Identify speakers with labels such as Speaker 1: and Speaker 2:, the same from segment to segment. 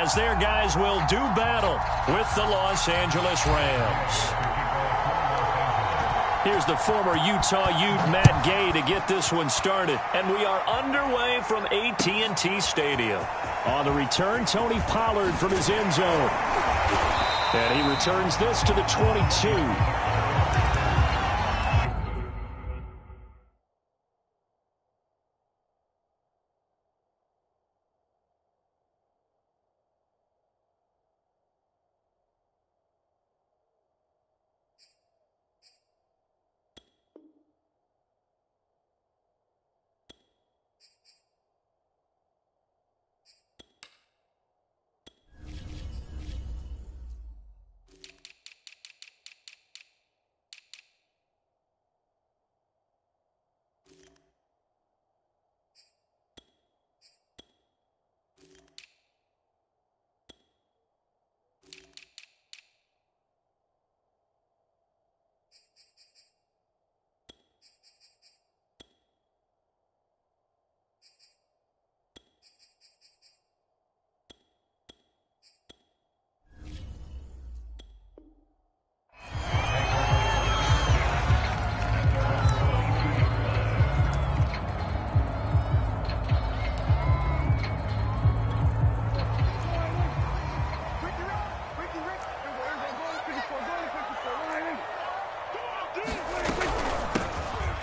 Speaker 1: as their guys will do battle with the Los Angeles Rams. Here's the former Utah Ute, Matt Gay, to get this one started. And we are underway from AT&T Stadium. On the return, Tony Pollard from his end zone. And he returns this to the 22.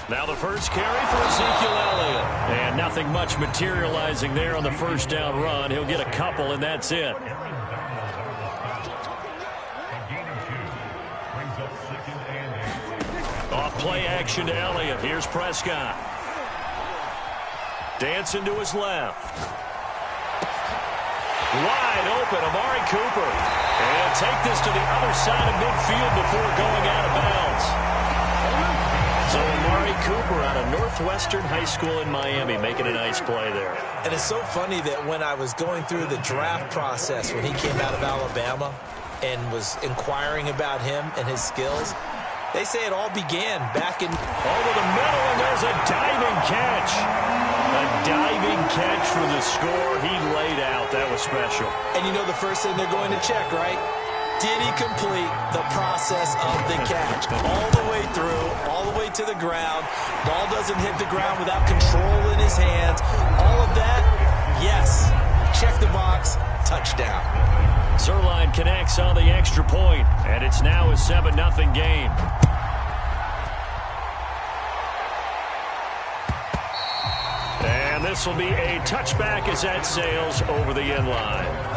Speaker 1: Now the first carry for Ezekiel Elliott. And nothing much materializing there on the first down run. He'll get a couple, and that's it. Off play action to Elliott. Here's Prescott. Dancing to his left. Wide open, Amari Cooper. And he'll take this to the other side of midfield before going out of bounds. So Amari Cooper out of Northwestern High School in Miami making a nice play there.
Speaker 2: And it's so funny that when I was going through the draft process when he came out of Alabama and was inquiring about him and his skills, they say it all began back in...
Speaker 1: Over the middle, and there's a diving catch. A diving catch for the score. He laid out. That was special.
Speaker 2: And you know the first thing they're going to check, right? Did he complete the process of the catch? All the way through, all the way to the ground. Ball doesn't hit the ground without control in his hands. All of that, yes. Check the box, touchdown.
Speaker 1: Zuerlein connects on the extra point, and it's now a 7-0 game. And this will be a touchback as that sails over the end line.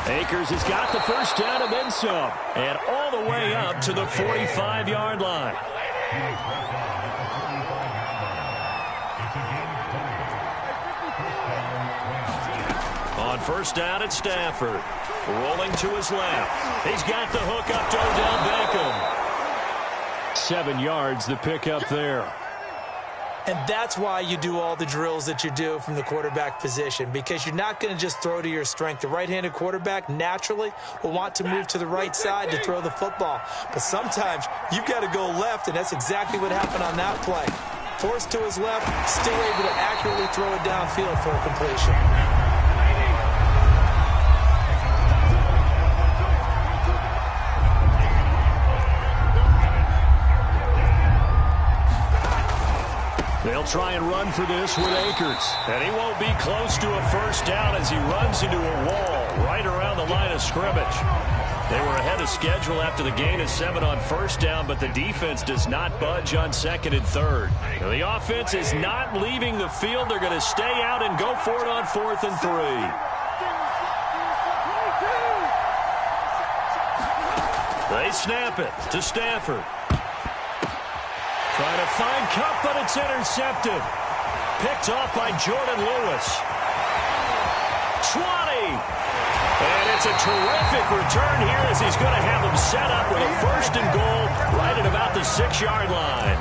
Speaker 1: Akers has got the first down and then some. And all the way up to the 45-yard line. On first down at Stafford. Rolling to his left. He's got the hook up to Odell Beckham. 7 yards the pickup there.
Speaker 2: And that's why you do all the drills that you do from the quarterback position, because you're not going to just throw to your strength. The right-handed quarterback naturally will want to move to the right side to throw the football. But sometimes you've got to go left, and that's exactly what happened on that play. Forced to his left, still able to accurately throw it downfield for a completion.
Speaker 1: They'll try and run for this with Akers. And he won't be close to a first down as he runs into a wall right around the line of scrimmage. They were ahead of schedule after the gain of 7 on first down, but the defense does not budge on second and third. Now, the offense is not leaving the field. They're going to stay out and go for it on 4th and 3. They snap it to Stafford. Trying to find Kupp, but it's intercepted. Picked off by Jordan Lewis. 20. And it's a terrific return here as he's going to have him set up with a 1st and goal right at about the 6-yard line.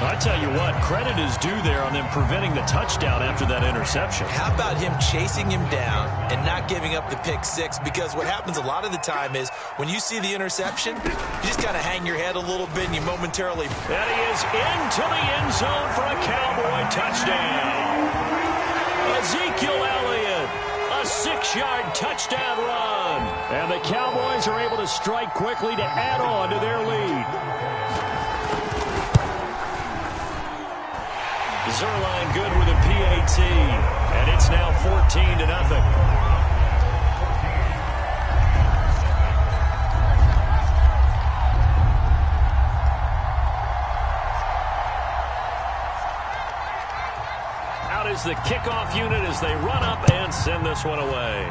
Speaker 1: I tell you what, credit is due there on them preventing the touchdown after that interception.
Speaker 2: How about him chasing him down and not giving up the pick 6? Because what happens a lot of the time is when you see the interception, you just kind of hang your head a little bit and you momentarily...
Speaker 1: And he is into the end zone for a Cowboy touchdown. Ezekiel Elliott, a 6-yard touchdown run. And the Cowboys are able to strike quickly to add on to their lead. Zuerlein good with a PAT, and it's now 14-0. Out is the kickoff unit as they run up and send this one away.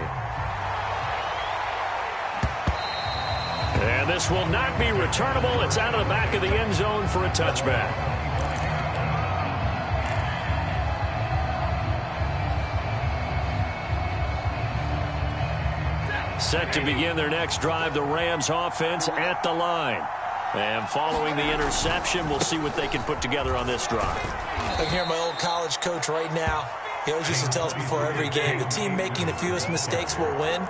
Speaker 1: And this will not be returnable. It's out of the back of the end zone for a touchback. Set to begin their next drive, the Rams offense at the line. And following the interception, we'll see what they can put together on this drive.
Speaker 2: I can hear my old college coach right now. He always used to tell us before every game, the team making the fewest mistakes will win.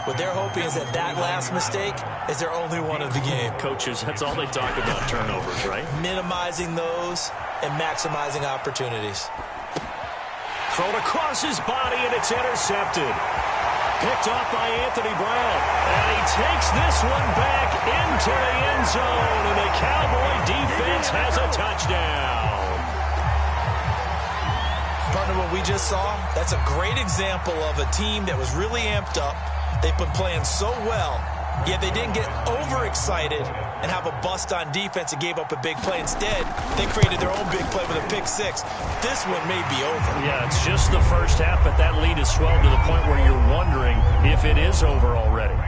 Speaker 2: What they're hoping is that that last mistake is their only one of the game.
Speaker 1: Coaches, that's all they talk about, turnovers, right?
Speaker 2: Minimizing those and maximizing opportunities.
Speaker 1: Thrown across his body, and it's intercepted. Picked off by Anthony Brown. And he takes this one back into the end zone. And the Cowboy defense has a touchdown.
Speaker 2: Partner, what we just saw, that's a great example of a team that was really amped up. They've been playing so well, yet they didn't get overexcited and have a bust on defense and gave up a big play. Instead, they created their own big play with a pick 6. This one may be over.
Speaker 1: Yeah, it's just the first half, but that lead has swelled to the point where you're wondering if it is over already.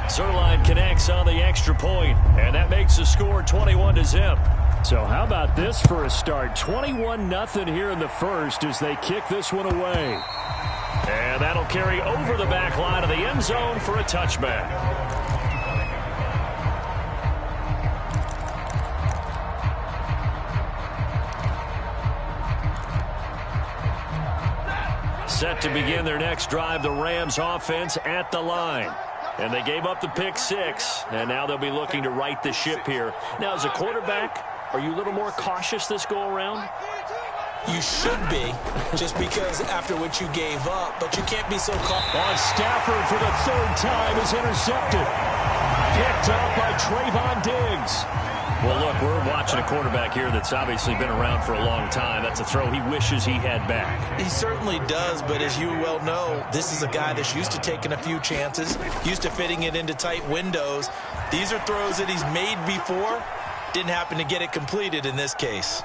Speaker 1: Zuerlein connects on the extra point, and that makes the score 21-0. So how about this for a start? 21-0 here in the first as they kick this one away. And that'll carry over the back line of the end zone for a touchback. Set to begin their next drive, the Rams offense at the line. And they gave up the pick 6, and now they'll be looking to right the ship here. Now, as a quarterback, are you a little more cautious this go-around?
Speaker 2: You should be, just because after what you gave up, but you can't be so cautious.
Speaker 1: Stafford for the 3rd time is intercepted. Picked up by Trayvon Diggs. Well, look, we're watching a quarterback here that's obviously been around for a long time. That's a throw he wishes he had back.
Speaker 2: He certainly does, but as you well know, this is a guy that's used to taking a few chances, used to fitting it into tight windows. These are throws that he's made before. Didn't happen to get it completed in this case.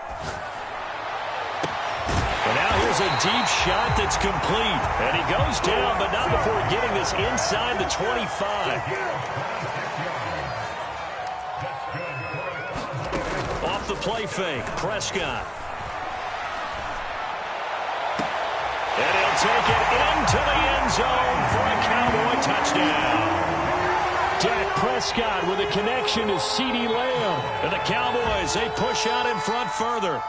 Speaker 1: And now here's a deep shot that's complete. And he goes down, but not before getting this inside the 25. Off the play fake, Prescott. And he'll take it into the end zone for a Cowboy touchdown. Dak Prescott with a connection to CeeDee Lamb. And the Cowboys, they push out in front further.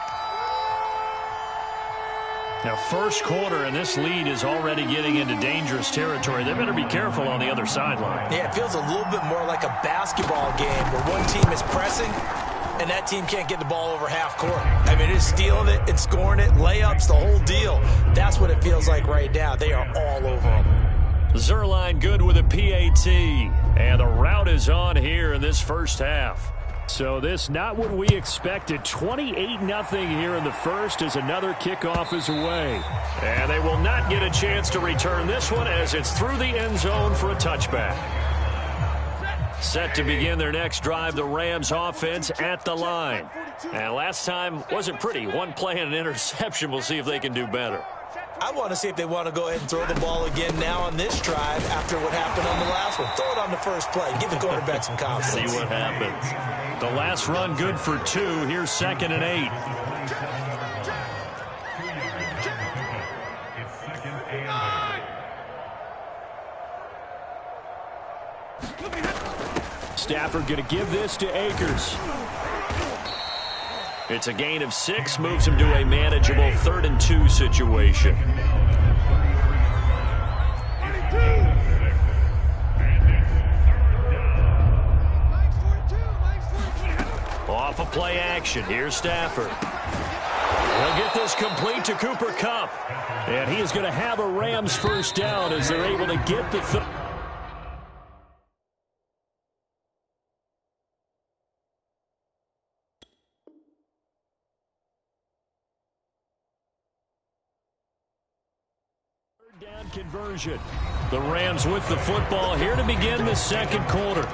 Speaker 1: Now, first quarter, and this lead is already getting into dangerous territory. They better be careful on the other sideline.
Speaker 2: Yeah, it feels a little bit more like a basketball game where one team is pressing and that team can't get the ball over half court. I mean, it's stealing it and scoring it, layups, the whole deal. That's what it feels like right now. They are all over them.
Speaker 1: Zuerlein good with a PAT. And the route is on here in this first half. So this not what we expected. 28-0 here in the first as another kickoff is away. And they will not get a chance to return this one as it's through the end zone for a touchback. Set to begin their next drive, the Rams offense at the line. And last time wasn't pretty. One play and an interception. We'll see if they can do better.
Speaker 2: I want to see if they want to go ahead and throw the ball again now on this drive after what happened on the last one. Throw it on the first play. Give the quarterback some confidence.
Speaker 1: See what happens. The last run good for 2. Here's 2nd and 8. Stafford going to give this to Akers. It's a gain of 6, moves him to a manageable 3rd and 2 situation. Off of play action, here's Stafford. He'll get this complete to Cooper Kupp. And he is going to have a Rams first down as they're able to get the third down conversion. The Rams with the football here to begin the second quarter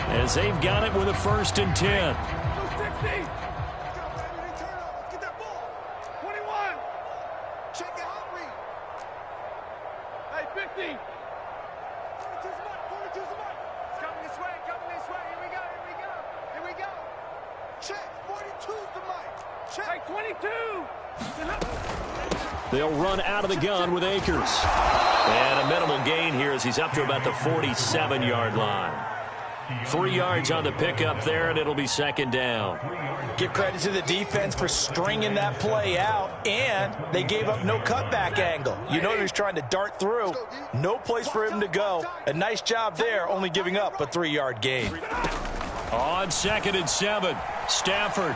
Speaker 1: as they've got it with a 1st and 10. They'll run out of the gun with Akers. And a minimal gain here as he's up to about the 47-yard line. 3 yards on the pickup there, and it'll be 2nd down.
Speaker 2: Give credit to the defense for stringing that play out, and they gave up no cutback angle. You know he was trying to dart through. No place for him to go. A nice job there, only giving up a 3-yard gain.
Speaker 1: On 2nd and 7, Stafford.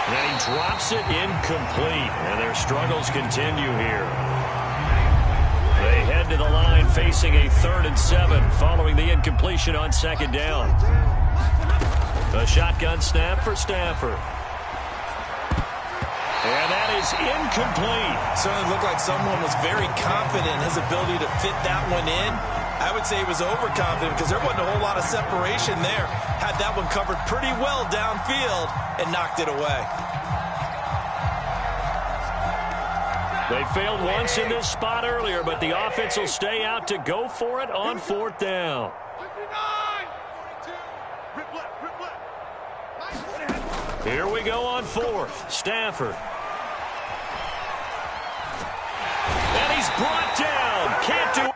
Speaker 1: And he drops it incomplete, and their struggles continue here. They head to the line facing a 3rd and 7 following the incompletion on 2nd down. A shotgun snap for Stafford. And that is incomplete.
Speaker 2: Certainly looked like someone was very confident in his ability to fit that one in. I would say he was overconfident because there wasn't a whole lot of separation there. Had that one covered pretty well downfield and knocked it away.
Speaker 1: They failed once in this spot earlier, but the offense will stay out to go for it on 4th down. Here we go on 4th. Stafford. And he's brought down. Can't do it.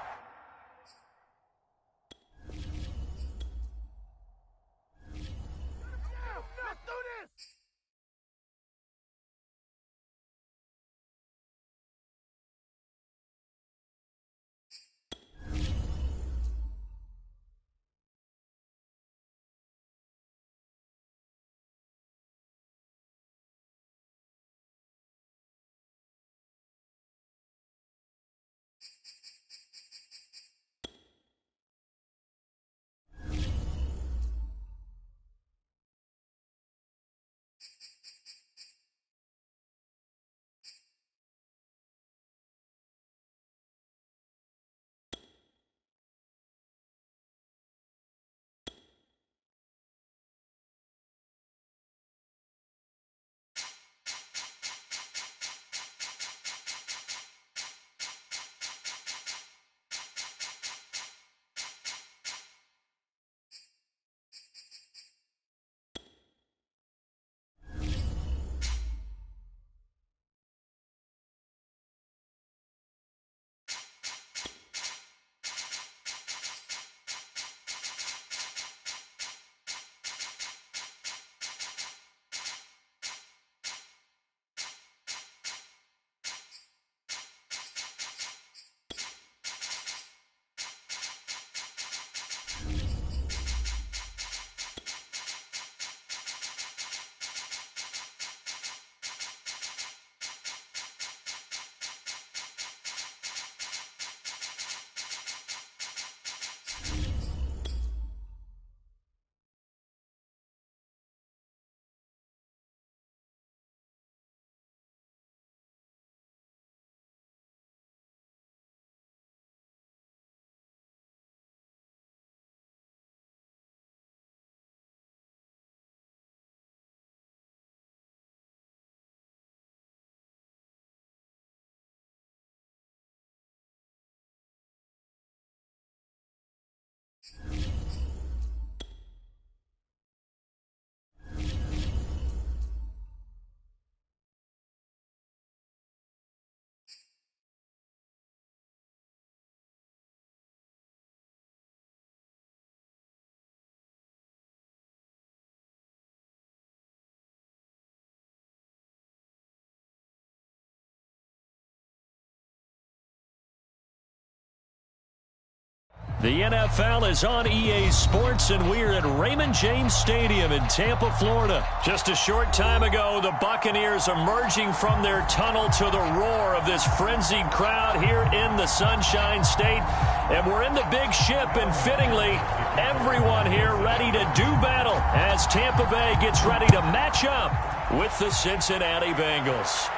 Speaker 1: The NFL is on EA Sports, and we're at Raymond James Stadium in Tampa, Florida. Just a short time ago, the Buccaneers emerging from their tunnel to the roar of this frenzied crowd here in the Sunshine State. And we're in the big ship, and fittingly, everyone here ready to do battle as Tampa Bay gets ready to match up with the Cincinnati Bengals.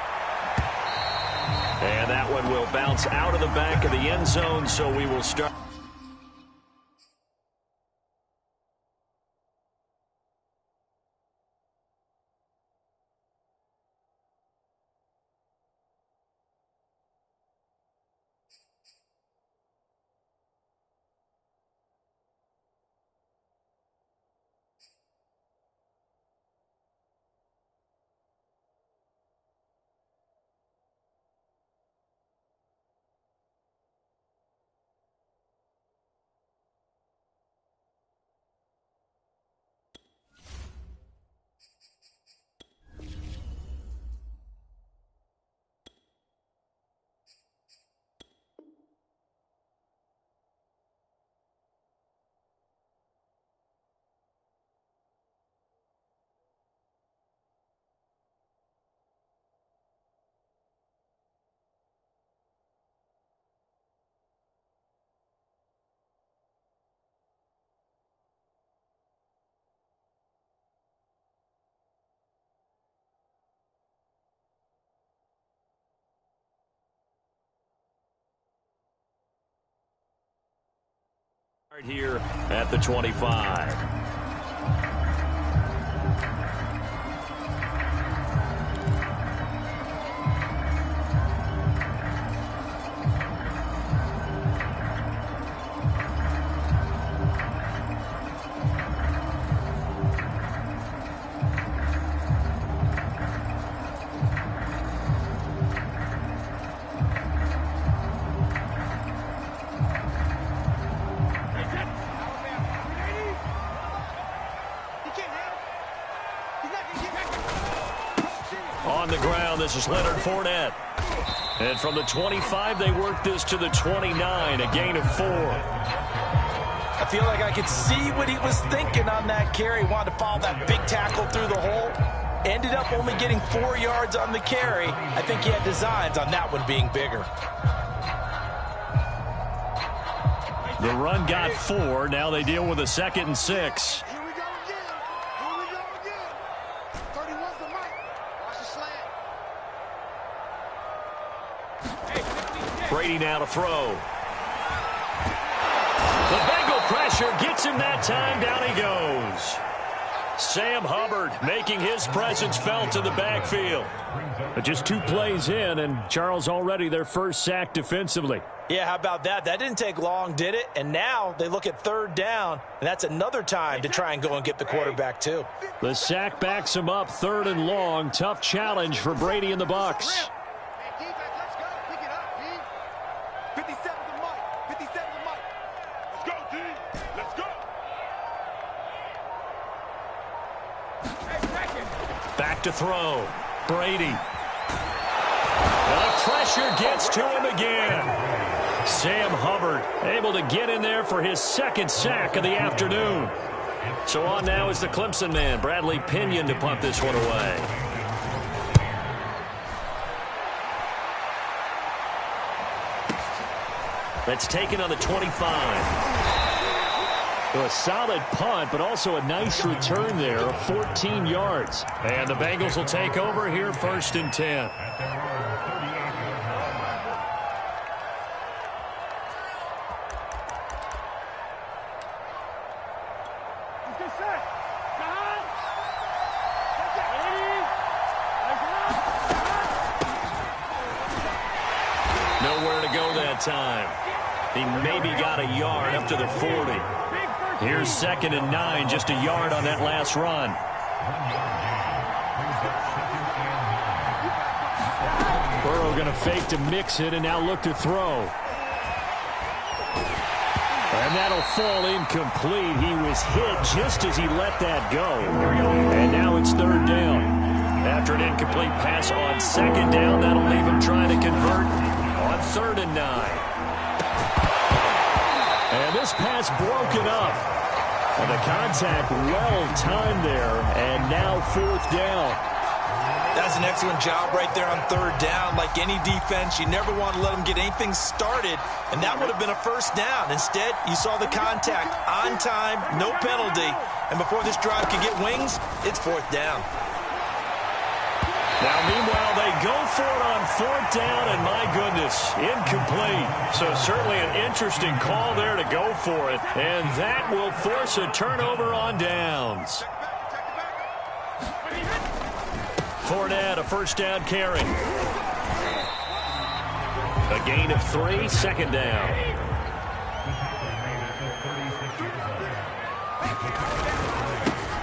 Speaker 1: And that one will bounce out of the back of the end zone, so we will start. Here at the 25. On the ground, this is Leonard Fournette. And from the 25, they work this to the 29, a gain of 4.
Speaker 2: I feel like I could see what he was thinking on that carry. Wanted to follow that big tackle through the hole. Ended up only getting 4 yards on the carry. I think he had designs on that one being bigger.
Speaker 1: The run got 4. Now they deal with a 2nd and 6. Brady now to throw. The Bengal pressure gets him that time. Down he goes. Sam Hubbard making his presence felt in the backfield. But just 2 plays in, and Charles already their first sack defensively.
Speaker 2: Yeah, how about that? That didn't take long, did it? And now they look at 3rd down, and that's another time to try and go and get the quarterback too.
Speaker 1: The sack backs him up, 3rd and long. Tough challenge for Brady and the Bucs. Back to throw. Brady. The pressure gets to him again. Sam Hubbard able to get in there for his 2nd sack of the afternoon. So on now is the Clemson man, Bradley Pinion, to punt this one away. That's taken on the 25. A solid punt, but also a nice return there of 14 yards. And the Bengals will take over here, 1st and 10. Nowhere to go that time. He maybe got a yard up to the 40. Here's 2nd and 9, just a yard on that last run. Burrow going to fake to mix it and now look to throw. And that'll fall incomplete. He was hit just as he let that go. And now it's 3rd down. After an incomplete pass on 2nd down, that'll leave him trying to convert on 3rd and 9. And this pass broken up. And the contact well-timed there, and now 4th down.
Speaker 2: That's an excellent job right there on 3rd down. Like any defense, you never want to let them get anything started, and that would have been a 1st down. Instead, you saw the contact on time, no penalty, and before this drive could get wings, it's 4th down.
Speaker 1: Now, meanwhile, they go for it on 4th down, and my goodness, incomplete. So certainly an interesting call there to go for it, and that will force a turnover on downs. Fournette, a 1st down carry. A gain of 3, 2nd down.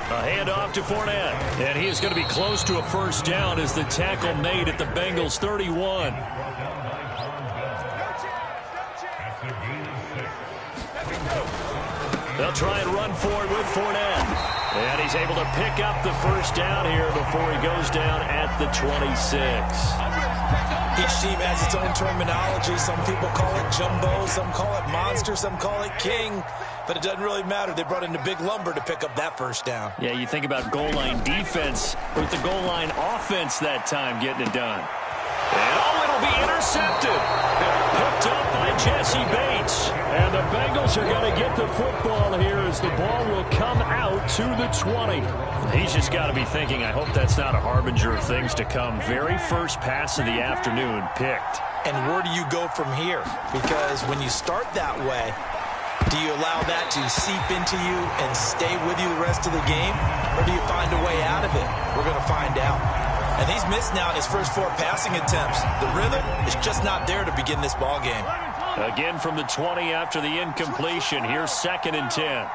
Speaker 1: A handoff to Fournette. And he is going to be close to a 1st down as the tackle made at the Bengals 31. They'll try and run forward with Fournette. And he's able to pick up the 1st down here before he goes down at the 26.
Speaker 2: Each team has its own terminology. Some people call it jumbo, some call it monster, some call it king. But it doesn't really matter. They brought in a big lumber to pick up that 1st down.
Speaker 1: Yeah, you think about goal line defense with the goal line offense that time getting it done. And it'll be intercepted. Picked up by Jesse Bates. And the Bengals are going to get the football here as the ball will come out to the 20. He's just got to be thinking, I hope that's not a harbinger of things to come. Very first pass of the afternoon picked.
Speaker 2: And where do you go from here? Because when you start that way, do you allow that to seep into you and stay with you the rest of the game? Or do you find a way out of it? We're going to find out. And he's missed now in his first 4 passing attempts. The rhythm is just not there to begin this ball game.
Speaker 1: Again from the 20 after the incompletion. Here's 2nd and 10.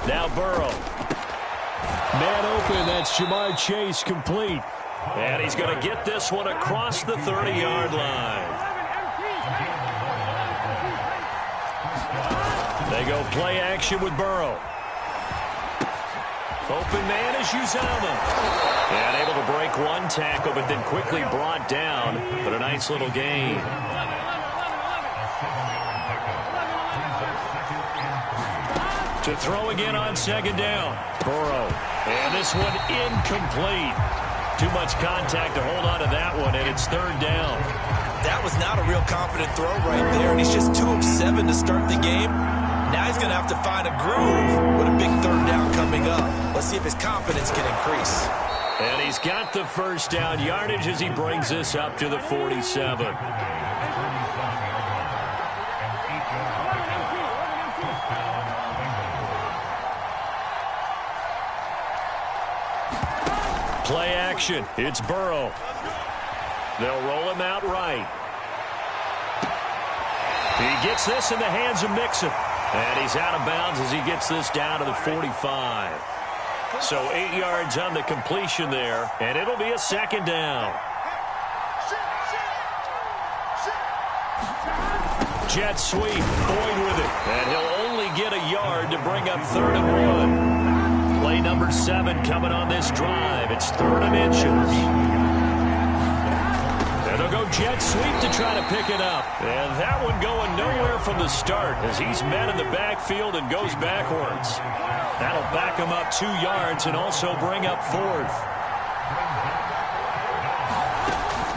Speaker 1: Now Burrow. Man open, that's Ja'Marr Chase complete. And he's going to get this one across the 30-yard line. They go play action with Burrow. Open man is Uzomah. And able to break one tackle, but then quickly brought down. But a nice little gain. To throw again on 2nd down. Burrow. And this one incomplete. Too much contact to hold on to that one, and it's 3rd down.
Speaker 2: That was not a real confident throw right there, and he's just 2 of 7 to start the game. Now he's going to have to find a groove with a big 3rd down coming up. Let's see if his confidence can increase.
Speaker 1: And he's got the 1st down yardage as he brings this up to the 47. Play action. It's Burrow. They'll roll him out right. He gets this in the hands of Mixon. And he's out of bounds as he gets this down to the 45. So 8 yards on the completion there. And it'll be a 2nd down. Jet sweep. Boyd with it. And he'll only get a yard to bring up 3rd and 1. Play number 7 coming on this drive. It's 3rd and inches. And they'll go jet sweep to try to pick it up. And that one going nowhere from the start as he's met in the backfield and goes backwards. That'll back him up 2 yards and also bring up 4th.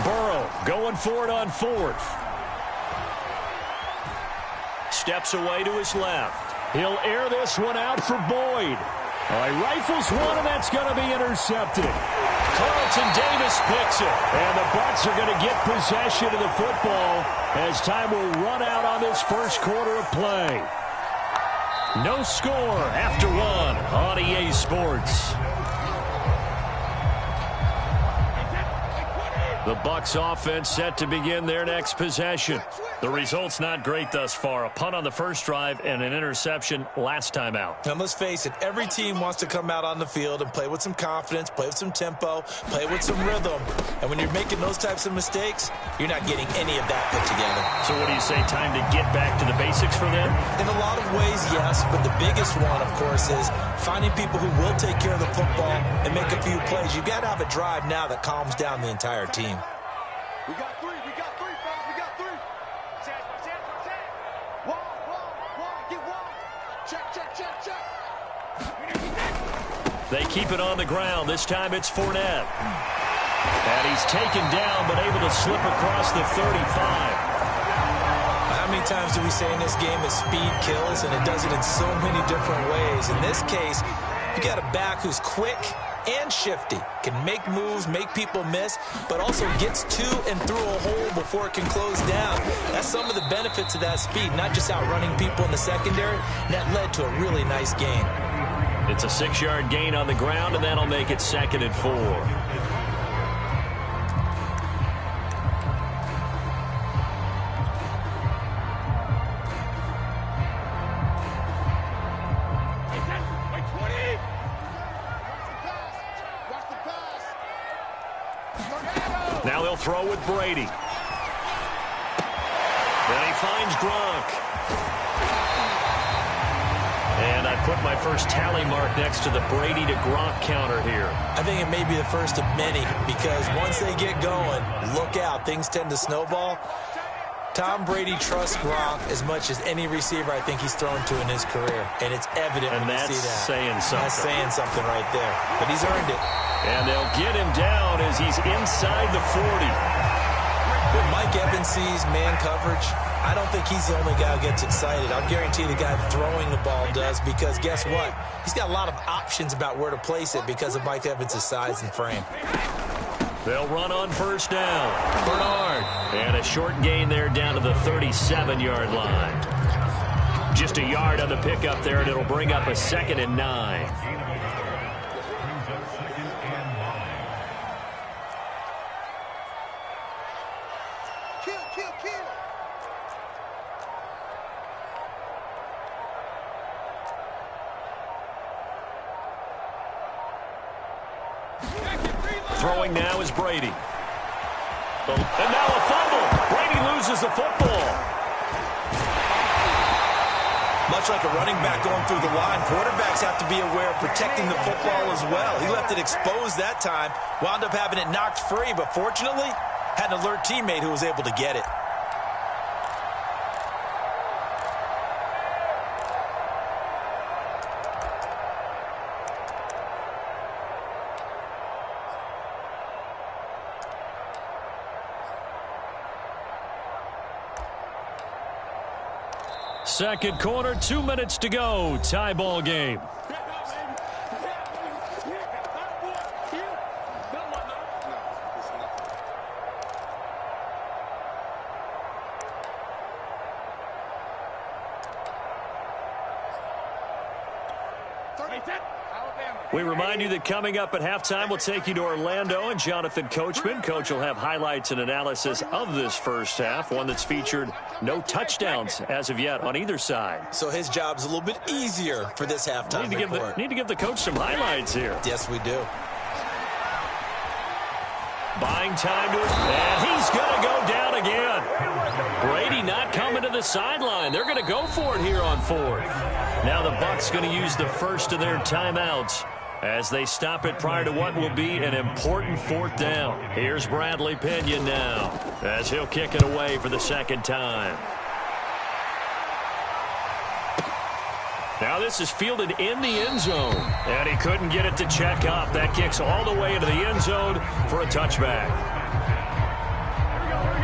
Speaker 1: Burrow going for it on 4th. Steps away to his left. He'll air this one out for Boyd. All right, rifles one, and that's going to be intercepted. Carlton Davis picks it. And the Bucs are going to get possession of the football as time will run out on this first quarter of play. No score after 1 on EA Sports. The Bucs offense set to begin their next possession. The result's not great thus far. A punt on the first drive and an interception last time out.
Speaker 2: And let's face it, every team wants to come out on the field and play with some confidence, play with some tempo, play with some rhythm. And when you're making those types of mistakes, you're not getting any of that put together.
Speaker 1: So what do you say, time to get back to the basics for them?
Speaker 2: In a lot of ways, yes, but the biggest one, of course, is finding people who will take care of the football and make a few plays. You've got to have a drive now that calms down the entire team.
Speaker 3: We got three, fellas, we got three. Check. One, get one. Check.
Speaker 1: They keep it on the ground. This time it's Fournette. And he's taken down, but able to slip across the 35.
Speaker 2: How many times do we say in this game that speed kills, and it does it in so many different ways? In this case, you got a back who's quick and shifty, can make moves, make people miss, but also gets to and through a hole before it can close down. That's some of the benefits of that speed, not just outrunning people in the secondary. And that led to a really nice gain.
Speaker 1: It's a 6-yard gain on the ground, and that'll make it 2nd and 4. Now they'll throw with Brady. Then he finds Gronk. And I put my first tally mark next to the Brady to Gronk counter here.
Speaker 2: I think it may be the first of many, because once they get going, look out, things tend to snowball. Tom Brady trusts Gronk as much as any receiver I think he's thrown to in his career. And it's evident when you see that.
Speaker 1: That's saying something.
Speaker 2: That's saying something right there. But he's earned it.
Speaker 1: And they'll get him down as he's inside the 40.
Speaker 2: When Mike Evans sees man coverage, I don't think he's the only guy who gets excited. I'll guarantee the guy throwing the ball does, because guess what? He's got a lot of options about where to place it because of Mike Evans' size and frame.
Speaker 1: They'll run on first down. Bernard. And a short gain there down to the 37-yard line. Just a yard on the pickup there, and it'll bring up a 2nd and 9. Throwing now is Brady. And now a fumble. Brady loses the football.
Speaker 2: Much like a running back going through the line, quarterbacks have to be aware of protecting the football as well. He left it exposed that time, wound up having it knocked free, but fortunately, had an alert teammate who was able to get it.
Speaker 1: Second quarter, 2 minutes to go. Tie ball game. We remind you that coming up at halftime, we'll take you to Orlando and Jonathan Coachman. Coach will have highlights and analysis of this first half, one that's featured no touchdowns as of yet on either side.
Speaker 2: So his job's a little bit easier for this halftime report.
Speaker 1: Need to give the coach some highlights here.
Speaker 2: Yes, we do.
Speaker 1: Buying time to it, and he's going to go down again. Brady not coming to the sideline. They're going to go for it here on 4th. Now the Bucs going to use the first of their timeouts as they stop it prior to what will be an important 4th down. Here's Bradley Pinion now as he'll kick it away for the second time. Now this is fielded in the end zone, and he couldn't get it to check up. That kicks all the way into the end zone for a touchback.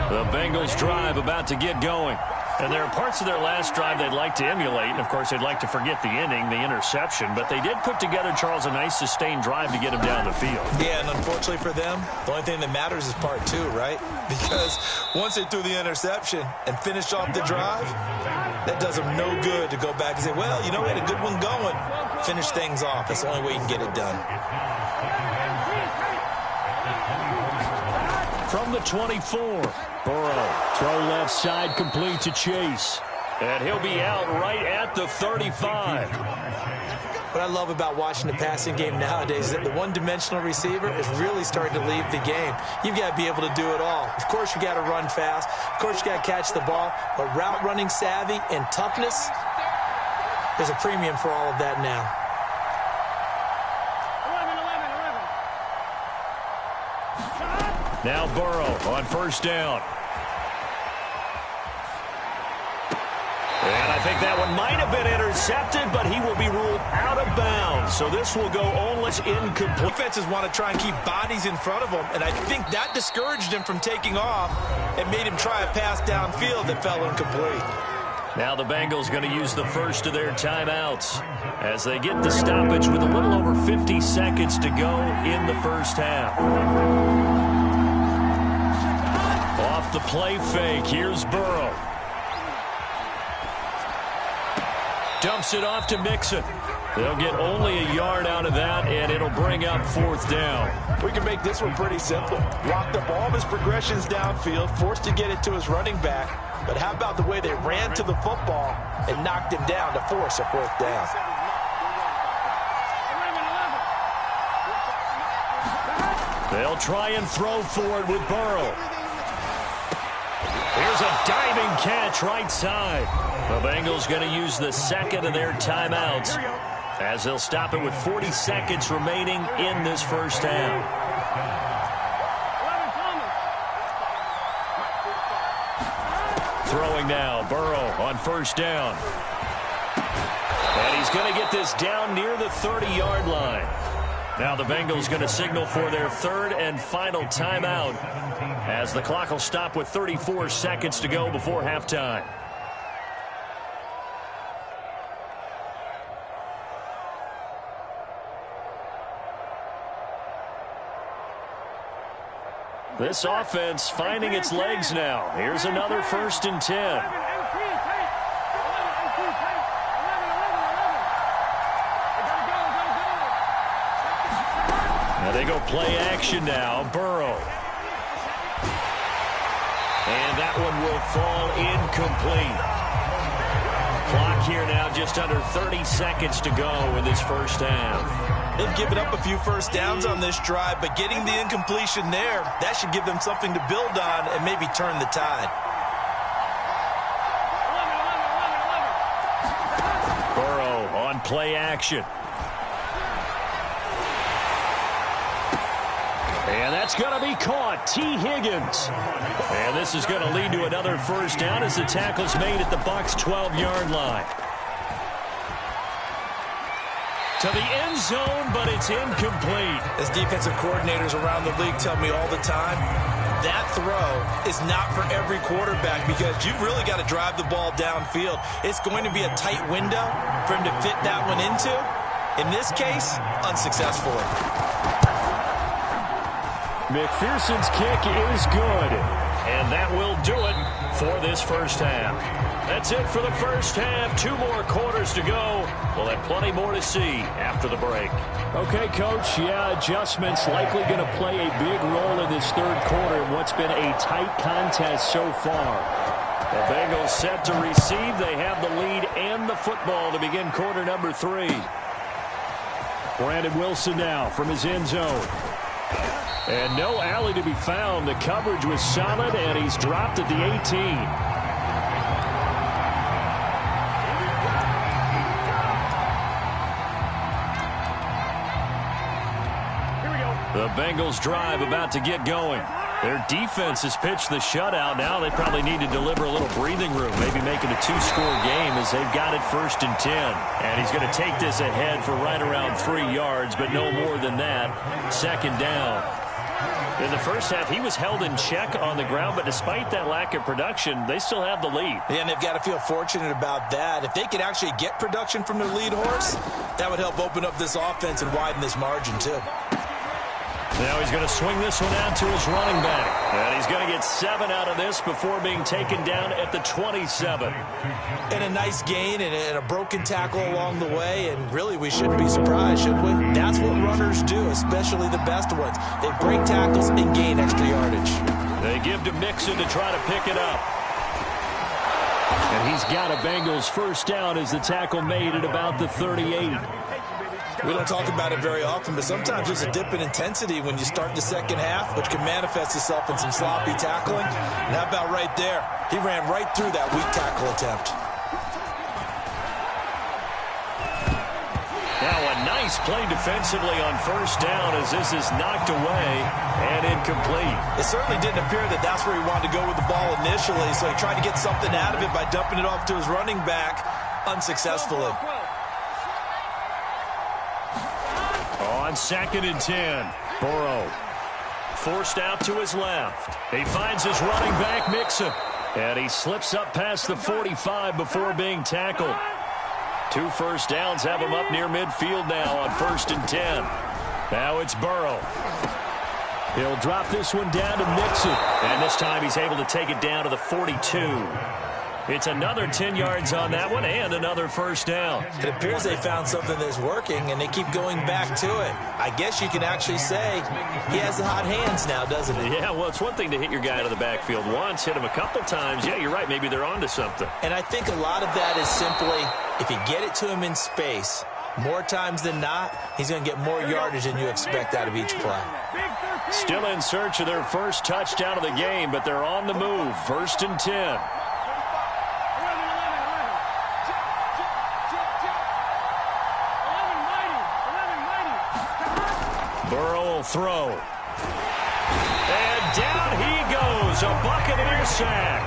Speaker 1: The Bengals drive about to get going. And there are parts of their last drive they'd like to emulate. And, of course, they'd like to forget the inning, the interception. But they did put together, Charles, a nice sustained drive to get him down the field.
Speaker 2: Yeah, and unfortunately for them, the only thing that matters is part 2, right? Because once they threw the interception and finished off the drive, that does them no good to go back and say, well, you know, we had a good one going. Finish things off. That's the only way you can get it done.
Speaker 1: From the 24, Burrow, throw left side, complete to Chase. And he'll be out right at the 35.
Speaker 2: What I love about watching the passing game nowadays is that the one-dimensional receiver is really starting to leave the game. You've got to be able to do it all. Of course, you got to run fast. Of course, you got to catch the ball. But route running savvy and toughness, there's a premium for all of that now.
Speaker 3: 11.
Speaker 1: Now Burrow on first down. And I think that one might have been intercepted, but he will be ruled out of bounds. So this will go only incomplete.
Speaker 2: Defenses want to try and keep bodies in front of them, and I think that discouraged him from taking off and made him try a pass downfield that fell incomplete.
Speaker 1: Now the Bengals going to use the first of their timeouts as they get the stoppage with a little over 50 seconds to go in the first half. Off the play fake, here's Burrow. Dumps it off to Mixon. They'll get only a yard out of that, and it'll bring up fourth down.
Speaker 2: We can make this one pretty simple. Locked up all of his progressions downfield, forced to get it to his running back. But how about the way they ran to the football and knocked him down to force a fourth down?
Speaker 1: They'll try and throw for it with Burrow. Here's a diving catch right side. The Bengals going to use the second of their timeouts as they'll stop it with 40 seconds remaining in this first half. Throwing now, Burrow on first down. And he's going to get this down near the 30-yard line. Now the Bengals going to signal for their third and final timeout as the clock will stop with 34 seconds to go before halftime. This offense finding its legs now. Here's another 1st and 10. Now they go play action now. Burrow. And that one will fall incomplete. Clock here now just under 30 seconds to go in this first half.
Speaker 2: They've given up a few first downs on this drive, but getting the incompletion there, that should give them something to build on and maybe turn the tide.
Speaker 1: Burrow on play action. And that's going to be caught. T. Higgins. And this is going to lead to another first down as the tackle's made at the Bucs' 12-yard line. To the end zone, but it's incomplete.
Speaker 2: As defensive coordinators around the league tell me all the time, that throw is not for every quarterback because you've really got to drive the ball downfield. It's going to be a tight window for him to fit that one into. In this case, unsuccessfully.
Speaker 1: McPherson's kick is good, and that will do it for this first half. That's it for the first half. 2 more quarters to go. We'll have plenty more to see after the break. Okay, Coach, yeah, adjustments likely going to play a big role in this third quarter in what's been a tight contest so far. The Bengals set to receive. They have the lead and the football to begin quarter number 3. Brandon Wilson now from his end zone. And no alley to be found. The coverage was solid, and he's dropped at the 18. The Bengals drive about to get going. Their defense has pitched the shutout. Now they probably need to deliver a little breathing room, maybe make it a 2-score game as they've got it 1st and 10. And he's going to take this ahead for right around 3 yards, but no more than that. 2nd down. In the first half, he was held in check on the ground, but despite that lack of production, they still have the lead.
Speaker 2: Yeah, and they've got to feel fortunate about that. If they could actually get production from their lead horse, that would help open up this offense and widen this margin, too.
Speaker 1: Now he's going to swing this one out to his running back. And he's going to get 7 out of this before being taken down at the 27.
Speaker 2: And a nice gain and a broken tackle along the way. And really, we shouldn't be surprised, should we? That's what runners do, especially the best ones. They break tackles and gain extra yardage.
Speaker 1: They give to Mixon to try to pick it up. And he's got a Bengals first down as the tackle made at about the 38.
Speaker 2: We don't talk about it very often, but sometimes there's a dip in intensity when you start the second half, which can manifest itself in some sloppy tackling. And how about right there? He ran right through that weak tackle attempt.
Speaker 1: Now a nice play defensively on first down as this is knocked away and incomplete.
Speaker 2: It certainly didn't appear that that's where he wanted to go with the ball initially, so he tried to get something out of it by dumping it off to his running back unsuccessfully.
Speaker 1: On 2nd and 10, Burrow forced out to his left. He finds his running back, Mixon. And he slips up past the 45 before being tackled. 2 first downs have him up near midfield now on 1st and 10. Now it's Burrow. He'll drop this one down to Mixon. And this time he's able to take it down to the 42. It's another 10 yards on that one and another first down.
Speaker 2: It appears they found something that's working, and they keep going back to it. I guess you can actually say he has the hot hands now, doesn't he?
Speaker 1: Yeah, well, it's one thing to hit your guy out of the backfield once, hit him a couple times. Yeah, you're right. Maybe they're onto something.
Speaker 2: And I think a lot of that is simply if you get it to him in space, more times than not, he's going to get more yardage than you expect out of each play.
Speaker 1: Still in search of their first touchdown of the game, but they're on the move. 1st and 10. Burrow will throw. And down he goes. A Buccaneer sack.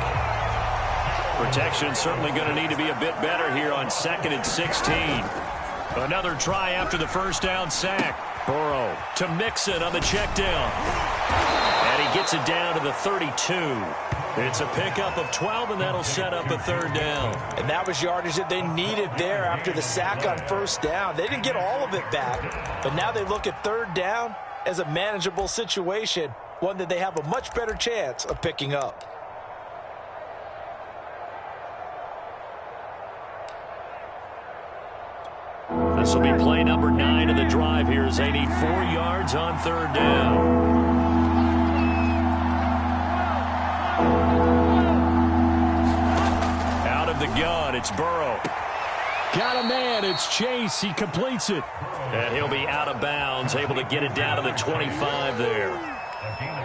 Speaker 1: Protection certainly going to need to be a bit better here on 2nd and 16. Another try after the first down sack. Burrow to Mixon on the check down. And he gets it down to the 32. It's a pickup of 12, and that'll set up a 3rd down.
Speaker 2: And that was yardage that they needed there after the sack on first down. They didn't get all of it back, but now they look at 3rd down as a manageable situation, one that they have a much better chance of picking up.
Speaker 1: This will be play number 9 of the drive here as they need 4 yards on 3rd down. Out of the gun, it's Burrow. Got a man, it's Chase. He completes it. And he'll be out of bounds, able to get it down to the 25 there.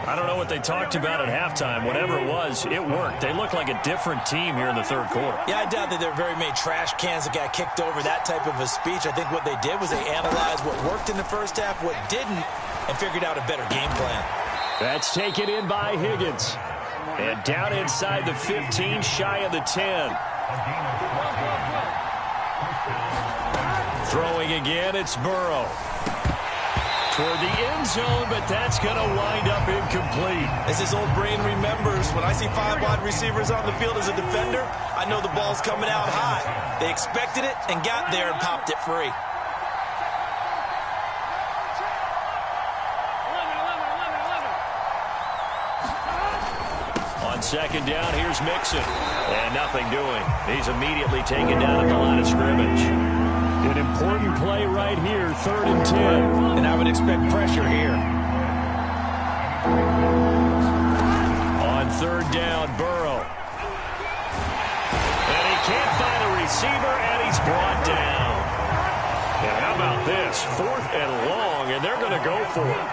Speaker 1: I don't know what they talked about at halftime. Whatever it was, it worked. They look like a different team here in the 3rd quarter.
Speaker 2: Yeah, I doubt that there are very many trash cans that got kicked over, that type of a speech. I think what they did was they analyzed what worked in the first half, what didn't, and figured out a better game plan.
Speaker 1: That's taken in by Higgins. And down inside the 15, shy of the 10. Throwing again, it's Burrow. Toward the end zone, but that's going to wind up incomplete.
Speaker 2: As his old brain remembers, when I see 5 wide receivers on the field as a defender, I know the ball's coming out high. They expected it and got there and popped it free.
Speaker 1: On 2nd down, here's Mixon. And nothing doing. He's immediately taken down at the line of scrimmage. An important play right here, 3rd and 10.
Speaker 2: And I would expect pressure here.
Speaker 1: On 3rd down, Burrow. And he can't find a receiver, and he's brought down. And how about this? 4th and long, and they're going to go for it.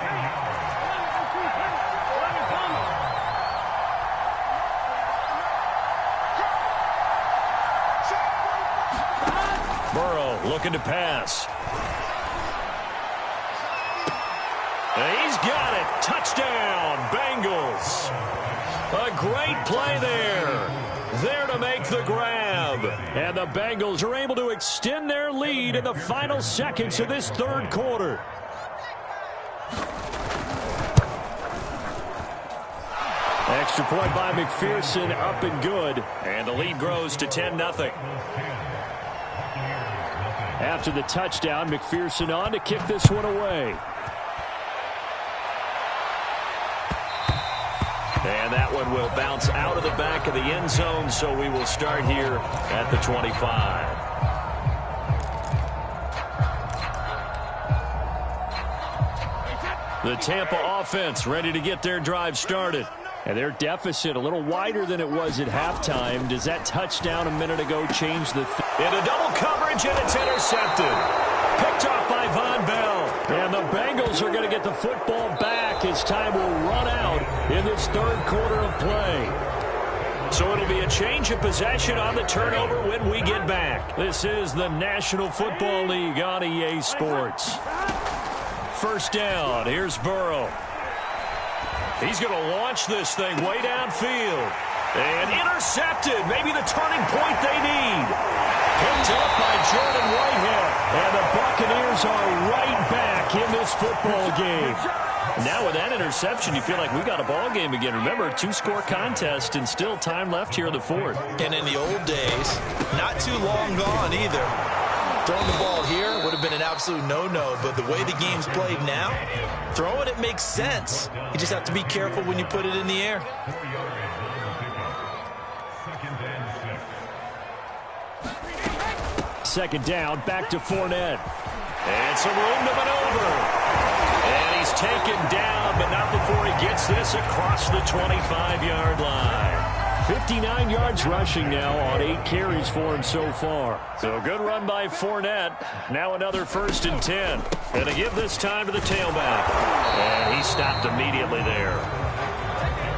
Speaker 1: Burrow looking to pass. And he's got it. Touchdown, Bengals. A great play there. There to make the grab. And the Bengals are able to extend their lead in the final seconds of this 3rd quarter. Extra point by McPherson, up and good. And the lead grows to 10-0. After the touchdown, McPherson on to kick this one away. And that one will bounce out of the back of the end zone, so we will start here at the 25. The Tampa offense ready to get their drive started. And their deficit a little wider than it was at halftime. Does that touchdown a minute ago change the into double coverage, and it's intercepted. Picked off by Von Bell. And the Bengals are going to get the football back as time will run out in this third quarter of play. So it'll be a change of possession on the turnover when we get back. This is the National Football League on EA Sports. First down. Here's Burrow. He's going to launch this thing way downfield. And intercepted. Maybe the turning point they need. Picked up by Jordan Whitehead. And the Buccaneers are right back in this football game. Now with that interception, you feel like we got a ball game again. Remember, 2-score contest and still time left here in the fourth.
Speaker 2: And in the old days, not too long gone either. Throwing the ball here would have been an absolute no-no, but the way the game's played now, throwing it makes sense. You just have to be careful when you put it in the air.
Speaker 1: Second down, back to Fournette. And some room to maneuver. And he's taken down, but not before he gets this across the 25-yard line. 59 yards rushing now on 8 carries for him so far. So good run by Fournette. Now another 1st and 10. And to give this time to the tailback. And he stopped immediately there.